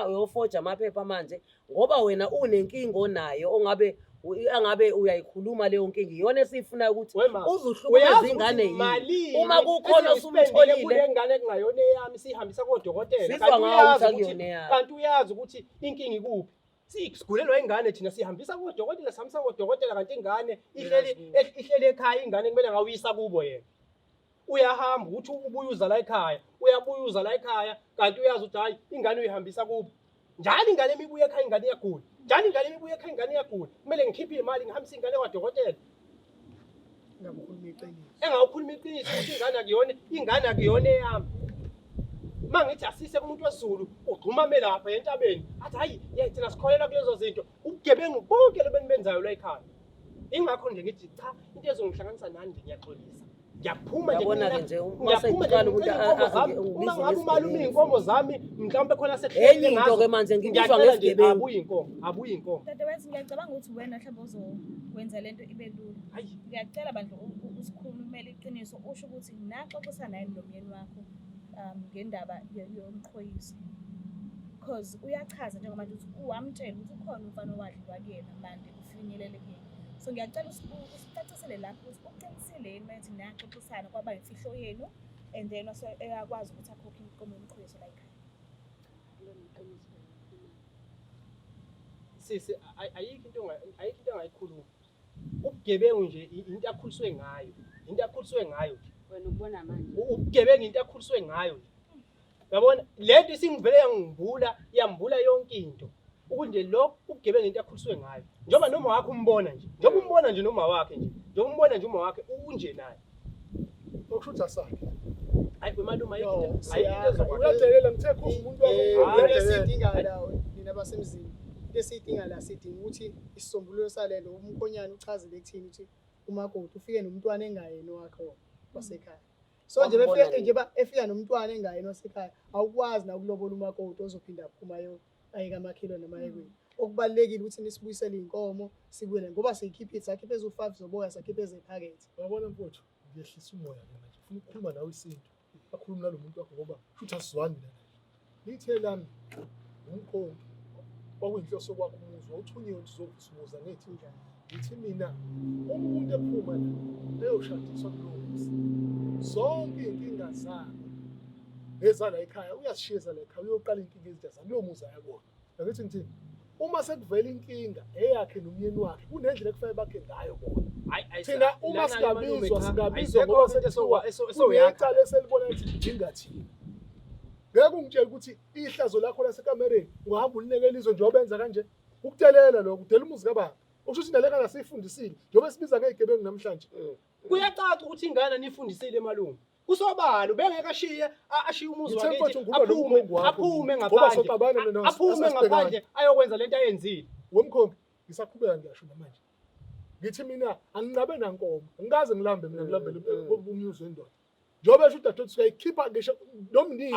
uyofoja amaphepha manje ngoba wena unenkinga onayo angabe uyayikhuluma leyo nkinga iyona esiyifunayo ukuthi uzuhlukumeza ingane yini uma kukhona osubutholile kule ngane kungayona eyami sihambisa kodokotela kanti uyazi ukuthi inkinga ikuphi sigulelwa ingane thina sihambisa kodokotela samsa kodokotela kanti ingane ihleli ekhaya ingane kumele ngawuyisa kubo yena uyahamba uthi ubuyuza la ekhaya uyabuyuza la ekhaya kanti uyazi ukuthi hayi ingane uyihambisa kubo njalo ingane emibuye ekhaya ingane iyagula njalo ingane emibuye ekhaya ingane iyagula kumele ngikhiphe imali ngihambise ingane kwadokotela engawukhuluma iqiniso ukuthi ingane akuyona eyami mangithi asise kumuntu wesizulu ugxumame lapha entabeni athi hayi thina sikholela kulezo zinto ubugebengu bonke lebenbenzayo la ekhaya ingakho nje ngithi cha into ezongihlanganisa nani nje ngiyaxolisa ngiyaphuma nje uma ngabe umalume inkomo zami mhlawumbe khona sehlele ngazo ke manje ngibizwa ngesigebengu abuye inkomo dadewethu ngiyacabanga ukuthi wena mhlawumbe uzokwenza lento ibe lula ngiyacela bandla usikhulumele iqiniso usho ukuthi naxoxisa naye nomyeni wakho ngendaba yomqhoyiso because uyachaza njengoba nje ukuthi uwamtshela ukuthi ukhona umfana owadliwa kuyena manje ufinyelele kuyena so ngiyacela usicacisele lapho ukuthi uqinisile yini manje naxoxisana kwaba imfihlo yenu and then uyakwazi ukuthi akhokhe inkomo yomqhoyiso la ekhaya sisi ayikho into engayikhuluma ubugebengu nje into akhuliswe ngayo wena ubona manje ubugebengu into akhuliswe ngayo yabona lento isingivele yambula yonke into ukunje lo ubugebengu into akhuliswe ngayo njoba noma wakhe umbona nje noma wakhe uma wakhe unje naye okushuthi asakhe hayi kwemalume uyadelela ngithe kuze umuntu lesidinga la nina basemzini lesidinga la sidinga ukuthi isisombululo salelo umkhonyana uchazele kuthini ukuthi umakoti ufike nomntwana engayena wakho wasekhaya so nje efika nomntwana engayena wasekhaya awukwazi na ukulobola umakoti ozophinda aphuma ayeka amakhilo namayekweni okubalekile ukuthi nisibuyisele inkomo sibuye ngoba siyikhiphe sakhipheza u5 zoboya sakhipheza ephakethe yabona mfowethu ngiyehlisa umoya ke manje ufuna ukukhuluma nawe isinto akhuluma nalomuntu wakho ngoba futhi asizwani la lithe lami umkhonto kwakuyinhloso kwakho umuzwa uthunyiwe uzokuthuza ngithi njani ngithi mina umuntu ephuma la leyoshadiswa kulomuzi zonke inkinga zakhe nezala ekhaya uyasishiyeza la ekhaya uyoqala inkinga ezintsha kulo muzi ayabona ngathi ngithini uma sekuvela inkinga eyakhe nomyeni wakhe kunendlela ekufanele bakhe ngayo bona thina uma singabizwa ngoba sethiwa esiyaqala eselibona ukuthi ingathini ngeke ungitshela ukuthi ihlazo lakho lasekamereni ungahamba ulinekela izwe njengoba benza kanje ukutelela lokho kudela umuzi kababa ukusho indlela ngasifundisile njengoba sibiza ngezigebengu namhlanje kuyacaca ukuthi ingane nifundisile emalungu kusobala ubengeke ashiye umuzi wakhe aphume ngaphandle ayokwenza lento ayenzile wemkhongi ngisaqhubeka ngiyasho manje ngithi mina anginqabe nankomo ngikaze ngilambe mina ngilambele umyuzi wendoda njobe esho udadewethu siyayikhipha ngisho nomnini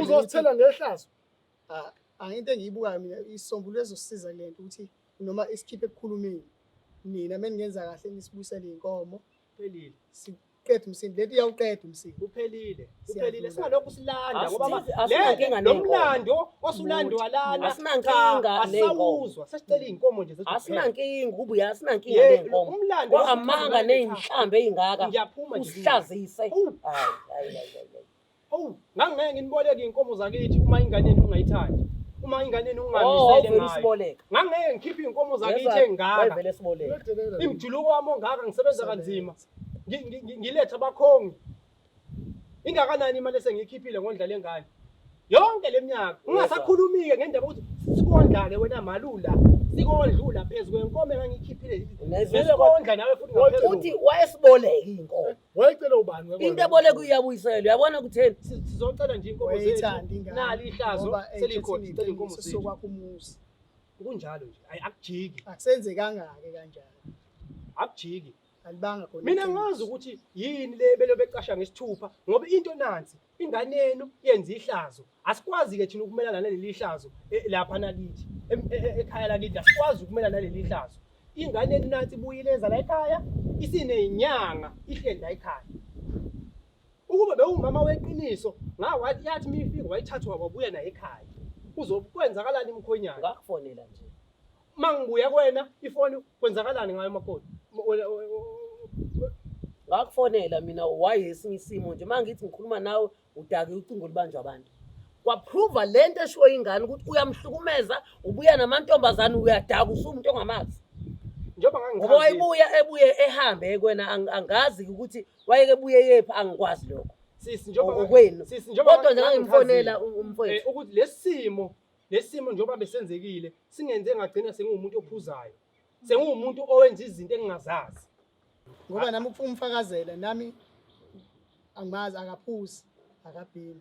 uzosithela ngehlazo into engiyibukayo mina isisombululo ezosisiza lento ukuthi noma isikhiphe ekukhulumeni nina menengenza kahle nisibuyisele inkomo phelile siqedwe umsindi lento iyawuqedwa umsindi uphelile singalokhu silanda ngoba lo mlando osulandwa lana asinankinga asawuzwa sesicela inkomo nje zethu asinankinga ubuya asinankinga nenkomo umlando amanga nezihlambe ezingaka ngiyaphuma nje uhlazise ngangeke nginiboleke inkomo zakithi uma ingane yenu ungayithandi uma ingane yenu ungamisele ngayo ngangeke ngikhiphe inkomo zakithi engaka vele siboleka imjuluko wami ongaka ngisebenza kanzima ngiletha abakhongi ingakanani imali esengiyikhiphile ngondla lengane yonke leminyaka ungasakhulumike ngendaba ukuthi sikondla wena malula sikondlula phezulu kwenkomo engangikhiphile sikondla nawe futhi ngaphezulu uthi wayesiboleka inkomo wayicela ubani into eboleka uyabuyiselwa uyabona kutheni sizocela nje inkomo zethu nali ihlazo selikhona sicela inkomo zethu sokwakho umuzi kunjalo nje akujiki akusenzekanga ke kanjalo akujiki alibanga khona mina ngazi ukuthi yini le belo beqasha ngesithupha ngoba into nansi ingane yenu yenza ihlazo asikwazi ke thina ukumelana naleli ihlazo lapha nakithi ekhaya lakithi asikwazi ukumelana naleli ihlazo ingane eninansi ibuyileza la ekhaya isinezinyanga ihleli la ekhaya. Ukuba bewumama weqiniso ngawathi yathi mifika wayithathwa wabuya naye ekhaya. Uzokwenzakalani Mkhwenyana? Ngakufonela nje. Mangibuya kuwena ifoni kwenzakalani ngayo makoti? Ngakufonela mina why esinye isimo nje mangithi ngikhuluma nawe udake ucingo libanjwa abantu. Kwaprova lento esho ingane ukuthi uyamhlukumeza ubuya namantombazana uyadaka usumuntu ongamazi. Njengoba Ngoba ebuye ehambe kwena angazi ukuthi wayeke ebuye yephi angikwazi lokho. Sisi njengoba kwenu. Sisi njengoba Kodwa nje ngimfonela umfowethu ukuthi lesimo njengoba besenzekile singenze ngagcina sengumuntu ophuzayo. Sengumuntu owenza izinto engingazazi. Ngoba nami ufuna umfakazela nami angimazi akaphuzi akabhini.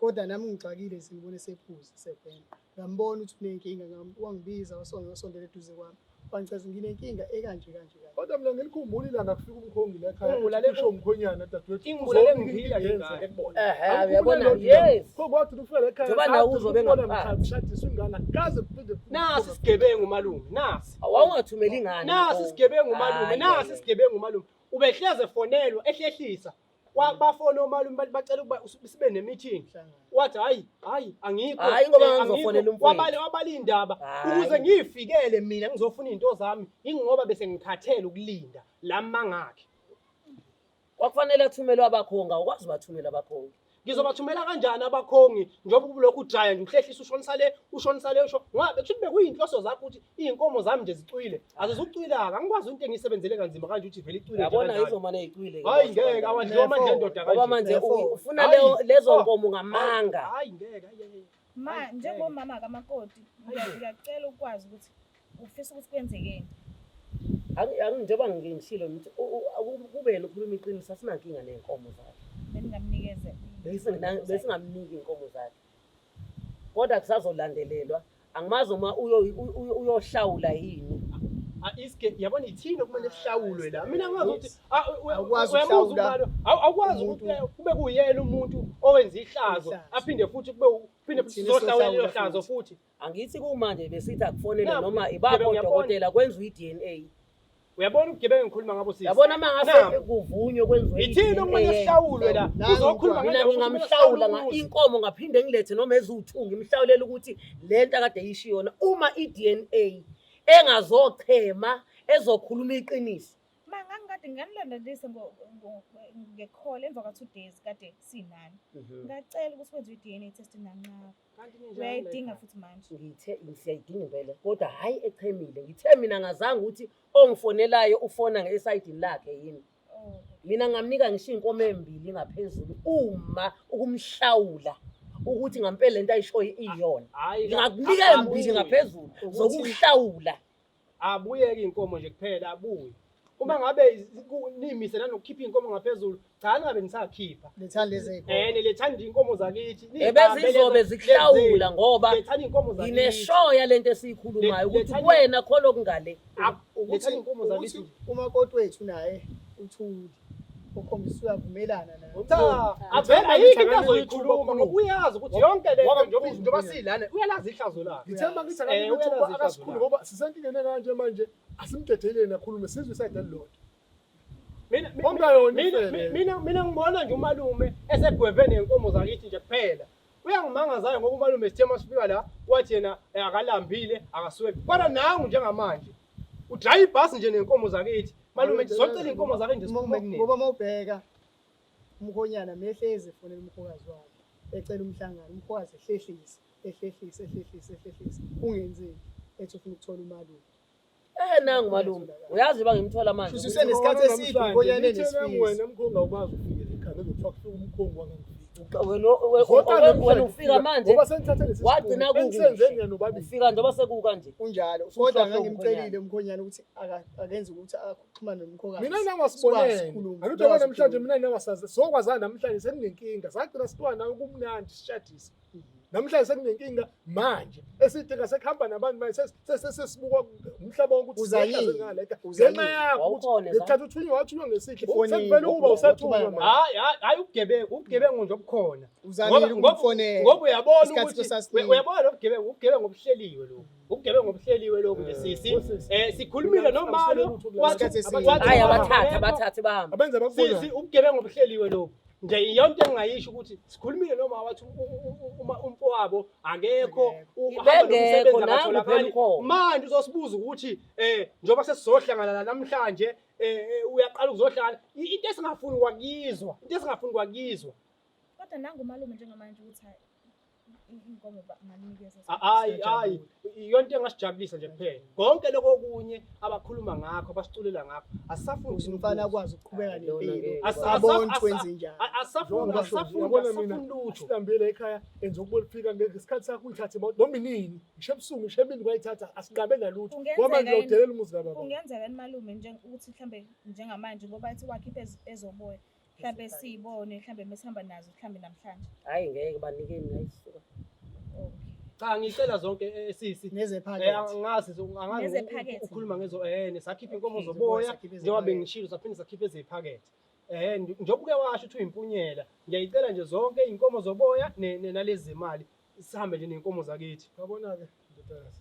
Kodwa nami ngixakile singibone sephuzi sephela. Ngambona ukuthi unenkinga wangibiza wasondela eduze kwami. Wangichaza nginenkinga ekanje. Kodwa mina ngilikhumbula ilanga kufika umkhongi la ekhaya. Usho Mkhwenyana dadewethu. Ingibulale ngihila ngengane kubona. uyabona yes. Pho bathi ufela ekhaya. Njengoba nawe uzobe ngaphansi. Kushadiswa ingane kaze kuphinde. Nasi isigebengu malume, nasi. Awungathumela ingane. Nasi isigebengu malume, nasi isigebengu malume. Ubehleze fonelwa ehlehlisa. Bafona omalume bacela ukuba sibe nemeeting. Wathi hayi angikho. Hayi ngoba ngizofonela umfowethu. Wabali indaba ukuze ngiyifikele mina ngizofuna izinto zami ingoba bese ngikhathele ukulinda lamangakhe. Kwakufanele athumelwe abakhongi awukwazi bathumela abakhongi. Ngizobathumela kanjani abakhongi njengoba ubulokhu udraya nje uhlehlisa ushonisa le usho ngabe kuthi bekuyinhloso zakho ukuthi izinkomo zami nje zicwile azizucwilaka angikwazi into engisebenzele kanzima kanje ukuthi vele icwile yabona izomane icwile hayi ngeke awadloma nje ndoda kanje ngoba manje ufuna lezo nkomo ngamanga hayi ngeke njengomama kamakoti ngiyacela ukwazi ukuthi ufisa ukuthi kwenzekeni. Njengoba ngishilo ngithi kube yena ukhuluma iqiniso asinankinga nenkomo zakhe. Bengingamnikeze besingamniki inkomo zakhe. Kodwa kusazolandelelwa angimazi uma uyohlawula yini. Iske yabona ithini kumele sihlawulwe la mina ngazi ukuthi awukwazi ukuhlawula awukwazi ukuthi kube kuyena umuntu owenza ihlazo aphinde futhi kube sizohlawula ihlazo futhi angithi kumanje besithi akufonele noma ibapho dokotela kwenziwe iDNA. Uyabona ubugebengu ngikhuluma ngabo sisi. Yabona mangase kuvunywe kwenziwe ithini okumele sihlawulwe la uzokhuluma mina ngingamhlawula inkomo ngaphinde ngilethe noma ezuthunga imhlawulela ukuthi lento akade yishiyona uma iDNA engazochema ezokhuluma iqiniso. Mangangikade nganilandelise ngecall emva ka2 days kade sinani. Ngacela ukuthi wenziwe iDNA test nanqaba. Uyayidinga futhi manje. Ngiyayidinga impela kodwa hayi echemile. Ngithe mina ngazange ukuthi ongifonelayo ufona ngeSide lakhe yini. Mina ngamnika ngisho inkomo embili ngaphezulu uma ukumhlawula ukuthi ngempela lento ayishoyo iyona. Ngingakunika embili ngaphezulu zokuhlawula. Abuyeke inkomo nje kuphela abuye. Uma ngabe nimise nanokukhipha inkomo ngaphezulu cha ngabe nisakhipha. Lethanda lezi inkomo. Lethanda inkomo zakithi. Ebezizobe zihlawula ngoba ineshoya lento esiyikhulumayo ukuthi wena khona okungale. Lethanda inkomo zakithi. Umakoti wethu naye uthuli. Ukhombisa uyavumelana naye. Cha, avela ayikho into azoyikhuluma ngoba uyazi ukuthi yonke lento njengoba silana uyalazi ihlazo lakhe. Ngithemba ngithi akakuthi akasikhulu ngoba sisenkingene kanje manje asimdedeleni akhulume sizwe iside elilodwa. Mina ngibona nje umalume esegweve nenkomo zakithi nje kuphela. Uyangimangazayo ngoba umalume sithe masifika la wathi yena akalambile akasweki. Kodwa nangu njengamanje udraya ibhasi nje nenkomo zakithi. Malume sizocela inkomo zakhe nje siphume kunini. Ngoba mawubheka Mkhonyana mehleze efonela umkhokazi wakhe. Ecela umhlangano umkhokazi ehlehlise. Ungenzeki ethi ufuna ukuthola umalume. Nangu malume uyazi bangimthola manje. Usenesikhathi eside Mkhonyana enesifisi. Wena mkhonga awumazi ufike ekhaya ezokufaka ufika umkhongo wangangifika. Wena ufika manje wagcina ufika njengoba sekuka nje kunjalo kodwa ngangimcelile Mkhonyana ukuthi akenze ukuthi axhumane nomkhokazi mina nangasibonene akuthi namhlanje mina nangasazi sokwazana namhlanje sekunenkinga sagcina sitwana nawe kumnandi sishadisa namhlanje sekunenkinga manje esidinga sekuhamba nabantu manje sesibuka umhlaba wonke ukuthi uzayini ngenxa yakho ngithatha uthunywa wathunywa ngesihle sekuvela ukuba usathunywa manje hayi ubugebengu nje obukhona uzanile ukufonela ngoba uyabona ukuthi uyabona ubugebengu obuhleliwe lo ubugebengu obuhleliwe lokhu nje sisi. Sikhulumile nomalo Hayi abathathe bahambe. Abenza bakubona. sisi ubugebengu obuhleliwe lokhu. Nje iyonto engayisho ukuthi sikhulumile noma wathi umfowabo akekho Bengekho nangu phela ukhona. manje uzosibuza ukuthi njoba sesizohlangana namhlanje uyaqala ukuzohlala into esingafuni kwakizwa Kodwa nangu malume njengamanje ukuthi inkomo banganikeza. hayi iyonto engasijabulisa nje kuphela konke lokho okunye abakhuluma ngakho basiculela ngakho asisafuni Ukuze umfana akwazi ukuqhubeka nempilo. Asa- Abone twenze njani. asafuni lutho Sihambile ekhaya enza ukubona ngesikhathi sakho uyithathe noma inini ngisho ebusuku ngisho emini kwayithatha asiqabe nalutho ngoba manje uyodelela umuzi kababa. Kungenzeka malume ukuthi mhlambe njengamanje ngoba ethi wakhipha ezoboya mhlambe sibone mhlambe mesihamba nazo mhlambe namhlanje. Hayi ngeke banikeni ngayisuka. cha ngicela zonke sisi Nezephakethe. angazi Nezephakethe. ukhuluma ngezo sakhipha inkomo zoboya njengoba bengishilo saphinde sakhipha ezephakethe njengoba uke washo ukuthi uyimpunyela ngiyayicela nje zonke inkomo zoboya nalezi zemali sihambe nje nenkomo zakithi Yabona ke ndodakazi.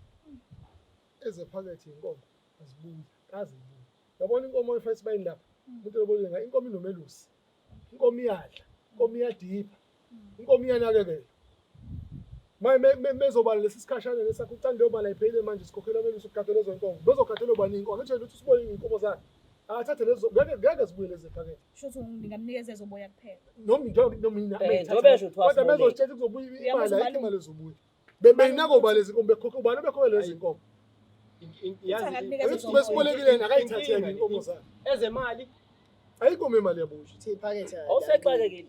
Ezephakethe inkomo azibuyi azibuyi. Yabona inkomo efayisi bayindapha. Umuntu lobolile nga inkomo inomelusi. Inkomo iyadla, inkomo iyadipha. Inkomo iyanakekela. Mezoba lesi sikhashana lesakho ucande yobala iphele manje sikhokhela amelusi ukukhathala lezo nkomo. Bezokhatelwa bani inkomo? Ngitshe ukuthi usibone inkomo zakhe. Athathe lezo ngeke zibuye lezi ephakethe. Shothi ngingamnikeza ezoboya kuphela. Noma mina njengoba esho ukuthi kodwa wasiboleka. bezositshela kuzobuya imali ayikho imali ezobuya. Beyinako lezi nkomo bekhokha ubani bekhokhela lezi nkomo. Ukuthi besibolekile akayithathe yena inkomo zakhe. ezemali Ayikho imali yabuya. Iphakethe. Awusexakekile.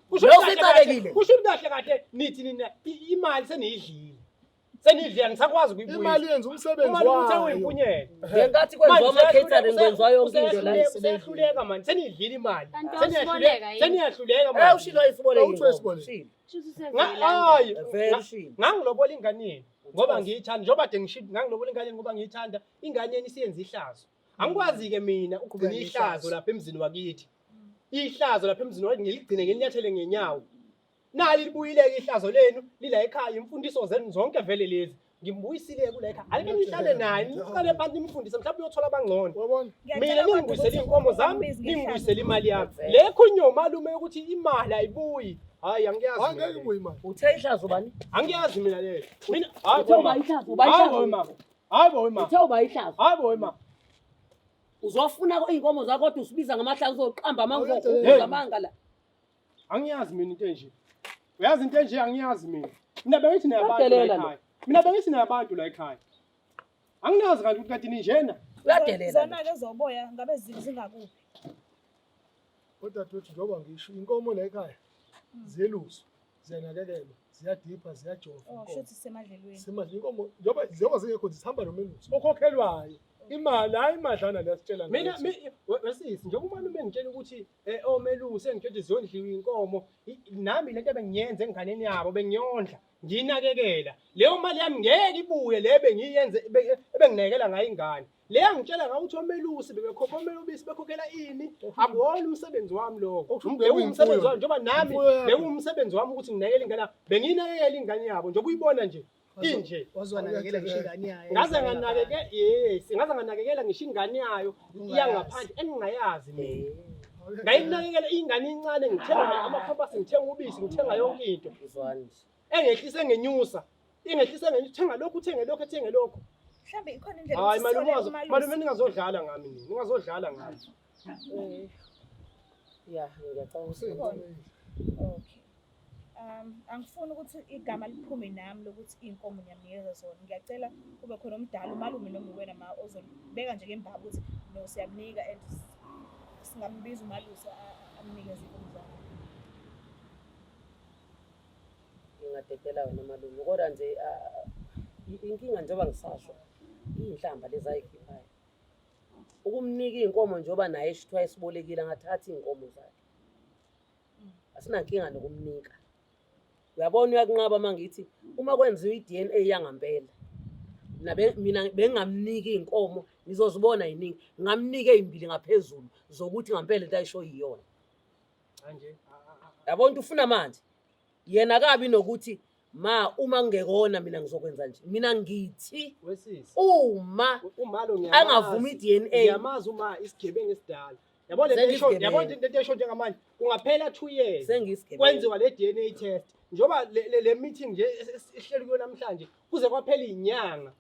kusho ukuthi kahle kahle nithi nina imali seniyidlile angisakwazi ukuyibuyisa Imali yenza umsebenzi uma uthe wayo. uyimpunyela Ngenkathi kwenziwa ama-catering kwenziwa yonke into la. sehluleka manje seniyidlile imali Kanti awusiboleka yini? seniyahluleka manje Ushilo isiboleka Awuthi wesiboleka. Shilo. Shuthi hayi Very shilo. ngangilobola inganeni ngoba ngiyithanda njengoba de ngishilo ngangilobola inganeni ngoba ngiyithanda inganeni isiyenza ihlazo angikwazi ke mina ukugcina ihlazo lapha emzini wakithi ihlazo lapha emzini wakithi ngiligcine ngelinyathele ngenyawo nali libuyileke ihlazo lenu lila ekhaya imfundiso zenu zonke vele lezi ngimbuyisile kula ekhaya alike nihlale naye niqale abantu nimfundise mhlawumbe uyothola abangcono Wabona? mina ningibuyisele inkomo zami ningibuyisele imali yami le khunyo malume ukuthi imali ayibuyi hayi angiyazi Angeke ibuye imali. Uthe ihlazo bani? angiyazi mina le mina Uthe uba ihlazo, uba ihlazo. Uthe uba ihlazo. hayi ma Uzofuna iy'nkomo zakho kodwa usibiza ngamahlazo uzoqamba amangoko Hey. zamanga la. angiyazi mina into enje uyazi into enje angiyazi mina bengithi nabantu la Uyadelela ekhaya mina bengithi nabantu la ekhaya anginazi kanti ukuthi kanti ninjena Uyadelela. Zona ke zoboya ngabe zingakuphi? Kodwa futhi njengoba ngisho inkomo la ekhaya ziyeluso, ziyanakekelwa, ziyadipha, ziyajova. Shothi semadlelweni. Semadlelweni inkomo njengoba zingekho zihamba nomelusi. Okhokhelwayo. Imali hayi imadlana liyasitshela mina wesisi njengoba umalume ngitshela ukuthi omelusi engitshela ziyondliwa inkomo nami lento bengiyenze enganeni yabo bengiyondla ngiyinakekela leyo mali yami ngeke ibuye le bengiyenze ebenginakekela ngayo ingane le angitshela ngawuthi omelusi bebekhokha omelubisi bekhokhela ini akuwona umsebenzi wami lokho umsebenzi wami njengoba nami bekuwumsebenzi wami ukuthi nginakekele ingane bengiyinakekela ingane yabo njengoba uyibona nje inje Wazwanakekela ngisho ingane yayo. ngaze nganakekela ngisho ingane yayo iyangaphandle engingayazi mina ngayinakekela ingane incane ngithenga amaphapasi ngithenga ubisi ngithenga yonke into engehlise ngenyusa ngithenga lokhu uthenge lokhu ethenge lokhu Mhlambe ikhona indlela hayi malume ningazodlala ngami nini ningazodlala ngami Ya, ngiyacabanga. Okay. Angifuni ukuthi igama liphume nami lokuthi inkomo ngiyamnikeza zona. Ngiyacela kube khona umdala umalume noma wena ozobeka nje ngembaba ukuthi no siyamnika and singambiza umalusi amnikeze inkomo zakhe. Ngingadedela wena malume kodwa nje inkinga njengoba ngisasho iy'nhlamba lezi ayikhiphayo ukumnika iy'nkomo njengoba naye eshithwa esibolekile angathatha iy'nkomo zakhe asinankinga nokumnika uyabona uyakunqaba uma ngithi uma kwenziwa i-DNA yangampela mina bengingamnika iy'nkomo ngizozibona yiningi ngingamnika ey'mbili ngaphezulu zokuthi ngampela into ayisho yiyona yabona ufuna manje yena kabi nokuthi ma uma ngekona mina ngizokwenza nje mina ngithi wesisi uma umalo angavumi i-DNA ngiyamazi uma isigebengu esidala yabona lento esho njengamanje kungaphela 2 years kwenziwa le DNA test njoba le meeting nje esihleli kuyo namhlanje kuze kwaphela inyanga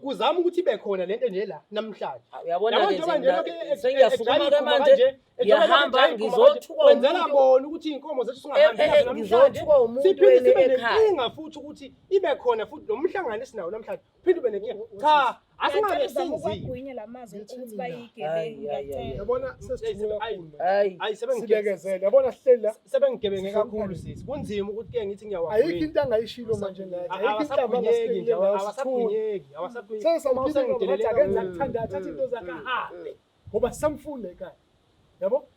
kuzama ukuthi ibe khona lento nje la namhlanje uyabona ke sengiyasukuma ke manje ngiyahamba ngizothuka wenzela bona ukuthi inkomo zethu singahambi nazo namhlanje ngizothuka umuntu siphinde sibe ekhaya nenkinga futhi ukuthi ibe khona futhi nomhlangano esinawo namhlanje phinde ube nenkinga cha asingabe senziwe lamazi ukuthi bayigebengu yabona sesijula hayi sibekezele yabona sihleli la sebengigebenge kakhulu sisi kunzima ukuthi ke ngithi ngiyawafuna ayikho into angayishilo manje ngathi ayikho into awasabunyeki nje awasabunyeki awasabunyeki sesamphile akenza kuthanda athatha into zakhe ahambe ngoba samfunda ekhaya yabo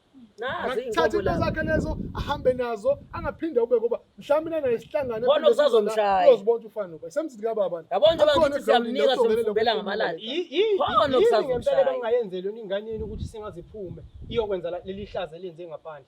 thatha into zakhe lezo ahambe nazo angaphinde ube ngoba mhlawumbe naye isihlangano khona usazomshaya uzobona ufana noba semsithi kababa yabona nje bangithi siyamnika somfumbela ngamalali khona usazomshaya bengayenzeli yona inganeni ukuthi singaziphume iyokwenza leli hlaza elenze ngaphandle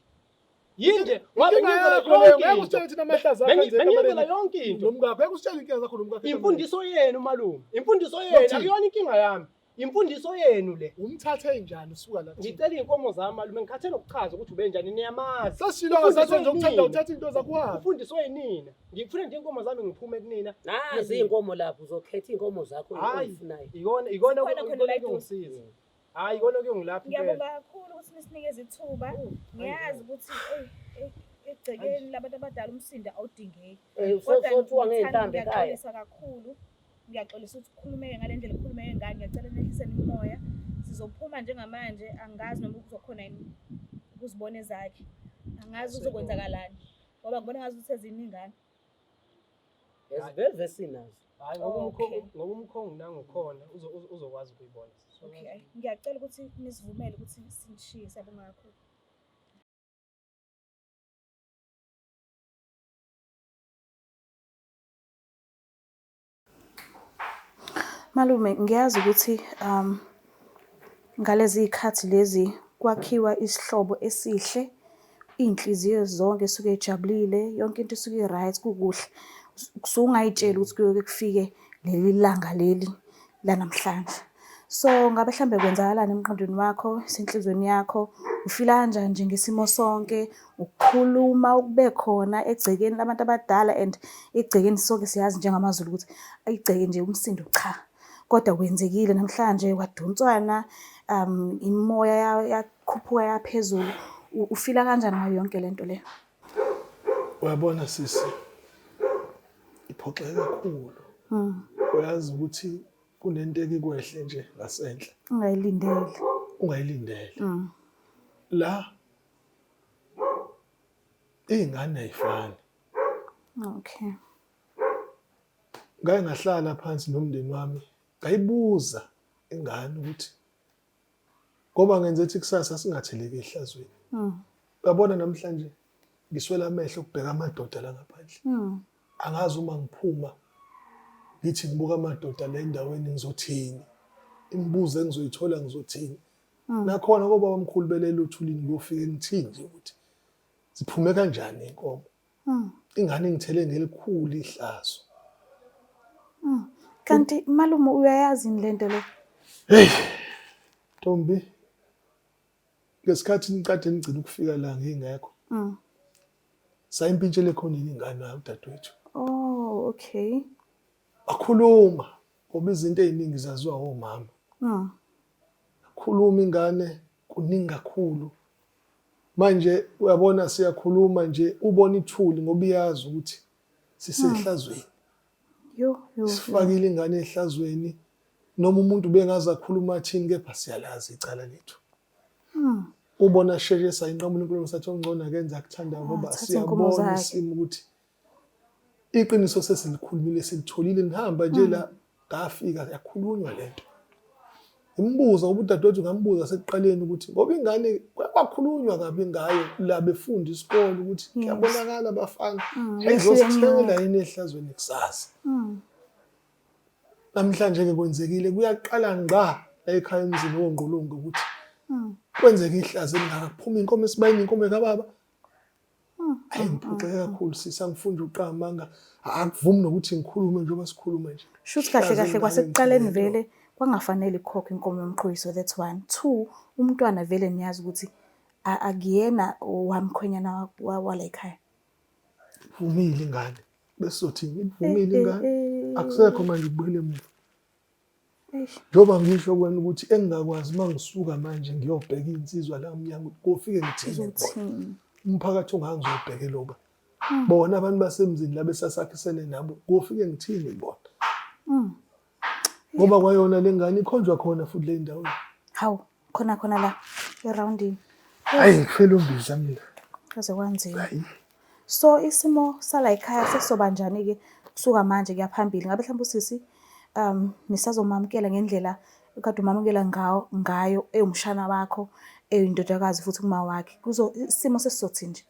yinde wabe ngenzela yonke into nomngakho ekusitshela inkinga zakho nomngakho imfundiso yenu malume imfundiso yenu akuyona inkinga yami imfundiso yenu le umthathe njani usuka la ngicela inkomo zami malume ngikhathe nokuchaza ukuthi ube njani niyamazi sasilo ngazathi nje ukuthanda uthatha into zakho wapi imfundiso yinina ngifuna nje inkomo zami ngiphume kunina nazi inkomo lapho uzokhetha inkomo zakho ozifunayo ikona okungisiza hayi ikona okungilapha ngiyabonga kakhulu ukuthi nisinikeze ithuba ngiyazi ukuthi egcekeni labantu abadala umsindo awudingeki sothuwa ngey'ntambi ekhaya ngiyaxolisa kakhulu ngiyaxolisa ukuthi ukhulumeke ngale ndlela ekhulumeke ngayo ngiyacela nehliseni umoya sizophuma njengamanje angazi noma kuzokhona yini ukuzibona ezakhe angazi uzokwenzakalani ngoba ngibona ngazi ukuthi eziningana veve sinazo hayi ngoba umkhongo nangukhona uzokwazi ukuyibona okay ngiyacela ukuthi nisivumele ukuthi sinishiye siyabonga kakhulu malume ngiyazi ukuthi ngalezi zikhathi lezi kwakhiwa isihlobo esihle inhliziyo zonke suke ejabulile yonke into isuke iright kukuhle kusungayitshela ukuthi kuyoke kufike leli langa leli lanamhlanje so ngabe mhlambe kwenzakalani emqondweni wakho senhlizweni yakho ufila kanjani nje ngesimo sonke ukukhuluma ukube khona egcekeni labantu abadala and egcekeni sonke siyazi njengamaZulu ukuthi igceke nje umsindo cha kodwa kwenzekile namhlanje kwadonswana imoya yakhuphuka yaphezulu ufila kanjani ngayo yonke lento le uyabona sisi iphoxeke kakhulu uyazi ukuthi kunento ekikwehle nje ngasenhle ungayilindele la ingane ayifani okay ngake ngahlala phansi nomndeni wami ngayibuza ingane ukuthi ngoba ngenze ukuthi kusasa singatheleki ehlazweni uyabona namhlanje ngiswela amehlo ukubheka amadoda la ngaphandle angazi uma ngiphuma ngithi ngibuka amadoda la endaweni ngizothini imibuzo engizoyithola ngizothini nakhona ngoba omkhulu belela uthulini ngofike ngithini nje ukuthi siphume kanjani inkomo ingane ngithele ngelikhulu ihlazo kanti malume uyayazi lento le hey Ntombi ngesikhathi ngicade ngigcina ukufika la ngingekho sayimpintshele khona ingane yayo dadewethu oh okay akhuluma ngoba izinto eziningi zaziwa omama akhuluma ingane kuningi kakhulu manje uyabona siyakhuluma nje ubona ithuli ngoba iyazi ukuthi sisehlazweni sifakile ingane ehlazweni noma umuntu bengaza akhuluma athini kepha siyalazi icala lethu ubona sheshe sayinqamula inkulumo sathi ongcono akenza akuthanda ngoba siyabona isimo ukuthi iqiniso sesilikhulumile silitholile nihamba nje la ngafika yakhulunywa lento imbuza ubudadewethu ngambuza sekuqaleni ukuthi ngoba ingane kwakhulunywa kabi ngayo la befunda isikole ukuthi kuyabonakala abafana ayizosithela yini ehlazweni kusasa namhlanje ke kwenzekile kuyaqala ngqa ekhaya emzini wongqolongo ukuthi kwenzeka ihlazo elingakaphuma inkomo esibayini inkomo kababa Hayi ngiphoxeke kakhulu sisi angifuni nje uqamba manga akuvumi nokuthi ngikhulume njengoba sikhuluma nje. Shuthi kahle kahle kwasekuqaleni vele kwangafanele ikhokhe inkomo yomqhuyiso, that's 1. 2, umntwana vele niyazi ukuthi akuyena wamkhwenyana wala ekhaya. Ivumile ingane. Bese sothini? Ivumile ingane. Akusekho manje ubuyele emuva. Njoba ngisho kwena ukuthi engingakwazi mangisuka manje ngiyobheka insizwa la umnyango kufike ngithini. Umphakathi ongangizobheke loba. Bona abantu basemzini la besasakhisene nabo kufike ngithini bona. Ngoba kwayona lengane ikhonjwa khona futhi le ndawo. Hawu, khona la eroundini. Hayi ngifela umbiza mina. Kaze kwanzima. So isimo sala ekhaya sekusoba njani ke kusuka manje kuya phambili? Ngabe mhlawumbe usisi nisazomamukela ngendlela ukade umamukela ngayo eyumshana wakho eyindodakazi futhi kuma wakhe. Isimo sesizothi nje.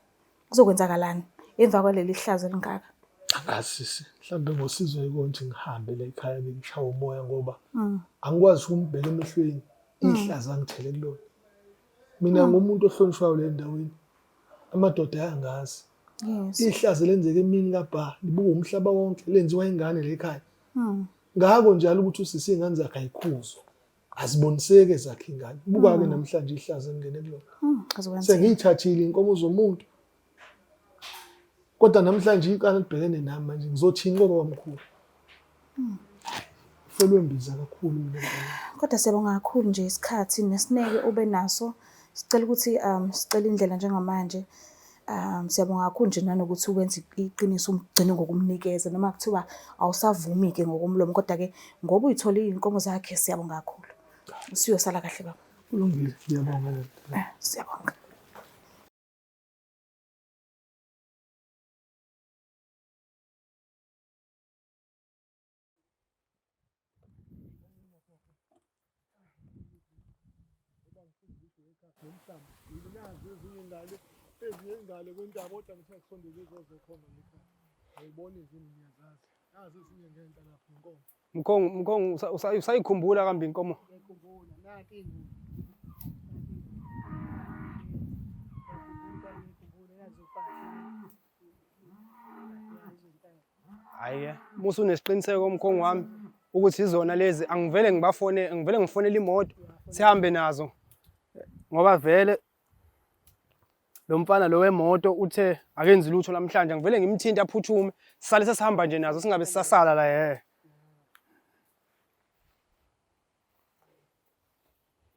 Kuzokwenzakalani emva kwaleli hlazo elingaka? Angasisi mhlambe ngosizo yikonje ngihambe la ekhaya ngishaya umoya ngoba angikwazi ukumbheka emehlweni ihlaza ngithele kulona. Mina ngumuntu ohlonishwayo le ndaweni. Amadoda ayangazi. Yes. Ihlazo lenzeke emini kaBha libuka umhlaba wonke lenziwa ingane le ekhaya. Ngako njalo ukuthi usisi ingane zakhe ayikhuzwa. Aziboniseke zakhe ingane. Buka ke namhlanje ihlazo engene kulona. Sengiyithathile inkomo zomuntu. Kodwa namhlanje iqala libhekene nami manje ngizothini ngoba wamkhulu. Felwe mbiza kakhulu mina. Kodwa siyabonga kakhulu nje isikhathi nesineke ube naso. Sicela ukuthi sicela indlela njengamanje. Siyabonga kakhulu nje nanokuthi ukwenza iqiniso umgcine ngokumnikeza noma kuthiwa awusavumi ke ngokomlomo kodwa ke ngoba uyithola inkomo zakhe siyabonga kakhulu. Usiyosala kahle baba. Kulungile ngiyabonga. Siyabonga. Ezinye ingane kwentaba kodwa ngithe kusondeza izozo khona ekhaya. Ayiboni izini niyazazi. Nazi ezinye ngenta lapha inkomo. Mkhongo usayikhumbula kambe inkomo? Ngiyakhumbula naki inguni. Hayi musu unesiqiniseko mkhongo wami ukuthi izona lezi angivele ngifonele imoto sihambe nazo ngoba vele lo mfana lo wemoto uthe akenzi lutho namhlanje ngivele ngimthinta aphuthume sisale sesihamba nje nazo singabe sisasala la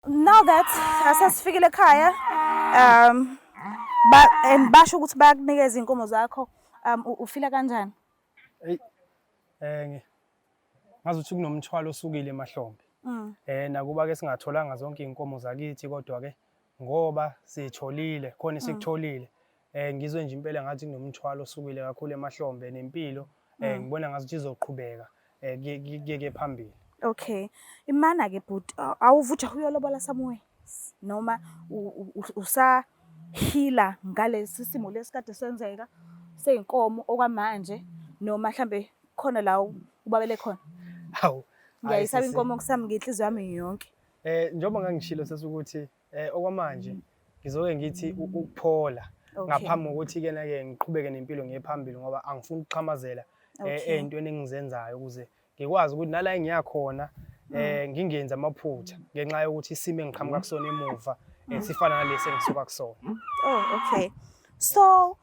Now that asasifikile ekhaya basho ukuthi bayakunikeza inkomo zakho ufila kanjani? Hey ngazi ukuthi kunomthwalo osukile emahlombe. Nakuba ke singatholanga zonke inkomo zakithi kodwa ke ngoba sitholile khona sikutholile ngizwe nje impela ngathi kunomthwalo osukile kakhulu emahlombe nempilo ngibona ngathi izoqhubeka kuyeke phambili. Okay, imana ke but awuvuja uyolobola somewhere noma usahila ngalesi simo lesikade senzeka seyinkomo okwamanje noma mhlambe khona la ubabele khona? Hawu ngiyayisaba inkomo kusami ngenhliziyo yami yonke. Njengoba ngangishilo sesukuthi okwamanje ngizoke ngithi ukuphola ngaphambi kokuthi ke nake ngiqhubeke nempilo ngephambili ngoba angifuni ukuqhamazela ezintweni engizenzayo ukuze ngikwazi ukuthi nala engiyakhona ngingenza amaphutha ngenxa yokuthi isimo engiqhamuka kusona emuva sifana nalesi engisuka kusona. Oh okay. So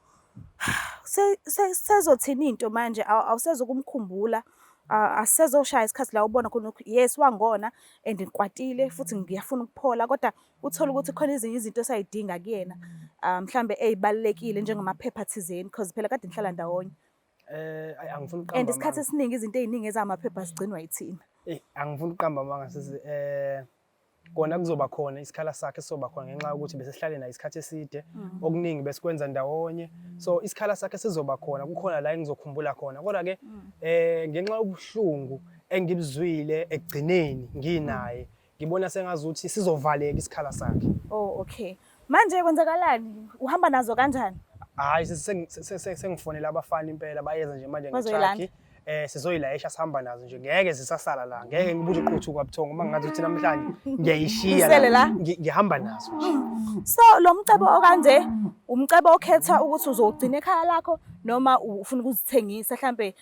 sezothini into manje awusezokumkhumbula asezoshaya isikhathi la ubona khona yes wangona and ngikwatile futhi ngiyafuna ukuphola kodwa uthola ukuthi khona ezinye izinto esayidinga kuyena mhlambe ezibalekile njengamaphepha thizeni because phela kade nihlala ndawonye. Angifuni uqamba and isikhathi esiningi izinto eziningi ezamaphepha sigcinwa yithina. Angifuni uqamba amanga sisi kona kuzoba khona isikhala sakhe soba khona ngenxa yokuthi bese sihlale naye isikhathi eside okuningi besikwenza ndawonye so isikhala sakhe sizoba khona kukhona la engizokhumbula khona kodwa ke ngenxa yobuhlungu engibizwile ekugcineni nginaye ngibona sengazuthi sizovaleka isikhala sakhe. Oh okay, manje kwenzakalani uhamba nazo kanjani? Hayi sengifonela abafana impela bayeza nje manje ngetruck sizoyilayisha sihamba nazo nje ngeke zisasala la ngeke ngibuze uqhuthuka kabuthongo uma ngathi uthi namhlanje ngiyayishiya Usele la? ngihamba nazo nje. So lo mcebo okanje umcebo okhetha ukuthi uzogcina ekhaya lakho noma ufuna ukuzithengisa mhlambe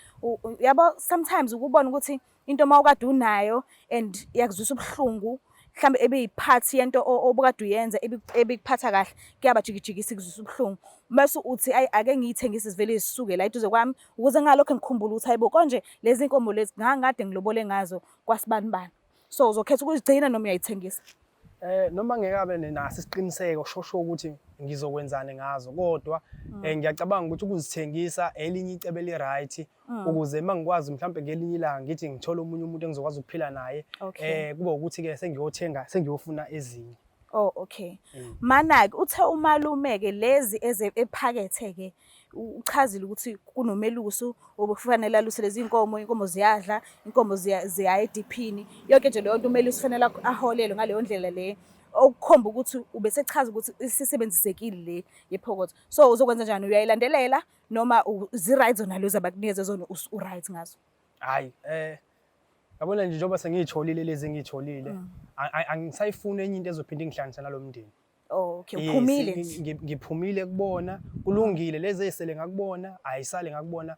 yabo sometimes ukubona ukuthi into mawukade unayo and yakuzwisa ubuhlungu mhlambe ebeyiphathi yento obukade uyenza ebikuphatha kahle kuyabajikijikisa ikuzwisa ubuhlungu bese uthi ake ngiyithengise sivele isisuke la eduze kwami ukuze ngalokho ngikhumbula ukuthi hayibo konje lezi inkomo lezi ngangade ngilobole ngazo kwasibanibani so uzokhetha ukuzigcina noma uyayithengisa. Noma ngeke naso isiqiniseko shosho ukuthi ngizokwenzana ngazo kodwa ngiyacabanga ukuthi ukuzithengisa elinye icebo eli-right ukuze mangikwazi mhlambe ngelinye ilanga ngithi ngithola omunye umuntu engizokwazi ukuphila naye kube ukuthi ke sengiyofuna ezinye. Oh okay. Mana-ke uthe umalume-ke lezi ephakethe-ke uchazile ukuthi kunomelusi obufanele aluse lezi inkomo ziyadla, inkomo ziya ediphini. Yonke nje leyo nto umelusi kufanele aholele ngaleyo ndlela le okukhomba ukuthi ubesechaza ukuthi isisebenzisekile le yephokotho. So uzokwenza njani uyayilandelela noma zi-right zona lezo abakunikeze zona u-right ngazo? Hayi yabona nje njengoba sengiyitholile lezi engiyitholile angisayifuna enye into ezophinda ingihlanganisa nalomndeni. Okay, uphumile. Ngiphumile kubona kulungile lezi esele ngakubona ayisale ngakubona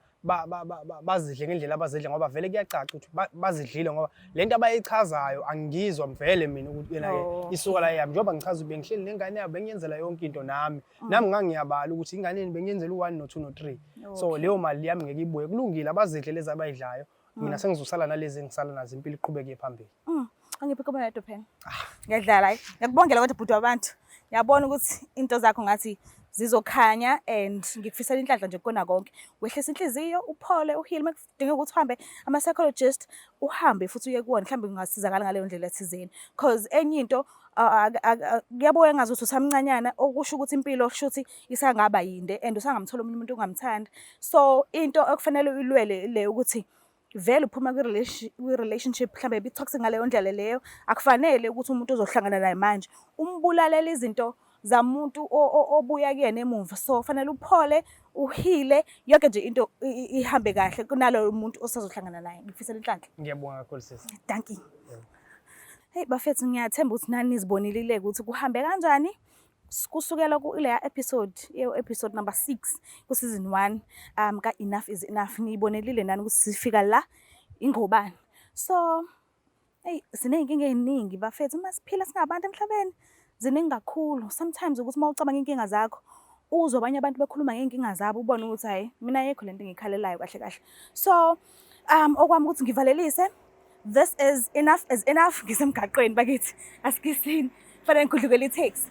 bazidle ngendlela abazidla ngoba vele kuyacaca ukuthi bazidlile ngoba lento abayichazayo angizwa mvele mina ukuthi yena isuka la yami njengoba ngichaza ube ngihleli nengane yabo bengiyenzela yonke into nami ngangiyabala ukuthi inganeni bengiyenzela u1 no2 no3 so leyo mali yami ngeke ibuye kulungile abazidle lezi abayidlayo mina sengizosala nalezi engisala nazo impilo iqhubeke phambili. Angiphi kuba yedwa phela ngiyadlala hayi ngiyakubongela kodwa bhuti wabantu ngiyabona ukuthi into zakho ngathi zizokhanya and ngikufisela inhlanhla nje kona konke wehlisa inhliziyo uphole uhile makudinga ukuthi uhambe ama-psychologist uhambe futhi uye kuwona mhlawumbe kungasizakala ngaleyo ndlela thizeni because enye into kuyaboya ngazi ukuthi usamncanyana okusho ukuthi impilo kusho ukuthi isangaba yinde and usangamthola omunye umuntu ongamthanda so into okufanele uyilwele le ukuthi vele uphuma kwi-relationship mhlambe bi-toxic ngaleyo ndlela leyo akufanele ukuthi umuntu uzohlangana naye manje umbulalela izinto zamuntu obuya kuyena emuva so fanele uphole uhile yonke nje into ihambe kahle kunaloyo muntu osazohlangana naye. Ngifisela inhlanhla. Ngiyabonga kakhulu sisi. Thank you. Hey bafethu ngiyathemba ukuthi nani nizibonile ukuthi kuhambe kanjani kusukela kuleya episode number 6 ku season 1 ka Enough is Enough nibonelile nani ukuthi sifika la ingobani so hey sineyinkinga eziningi bafethu masiphila singabantu emhlabeni ziningi kakhulu sometimes ukuthi mawucabanga inkinga zakho uzwe abanye abantu bekhuluma ngeenkinga zabo ubone ukuthi hayi mina yekho lento ngikhalelayo kahle kahle so okwami ukuthi ngivalelise this is Enough is Enough ngisemgaqweni bakithi asikisini fanele ngikudlukele i-text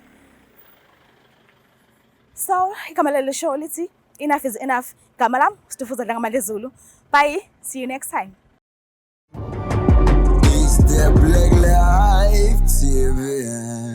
so igama leli show lithi Enough is Enough gama lami Sidufuza Dlangamandla Zulu bye see you next time. It's the Black Life TV.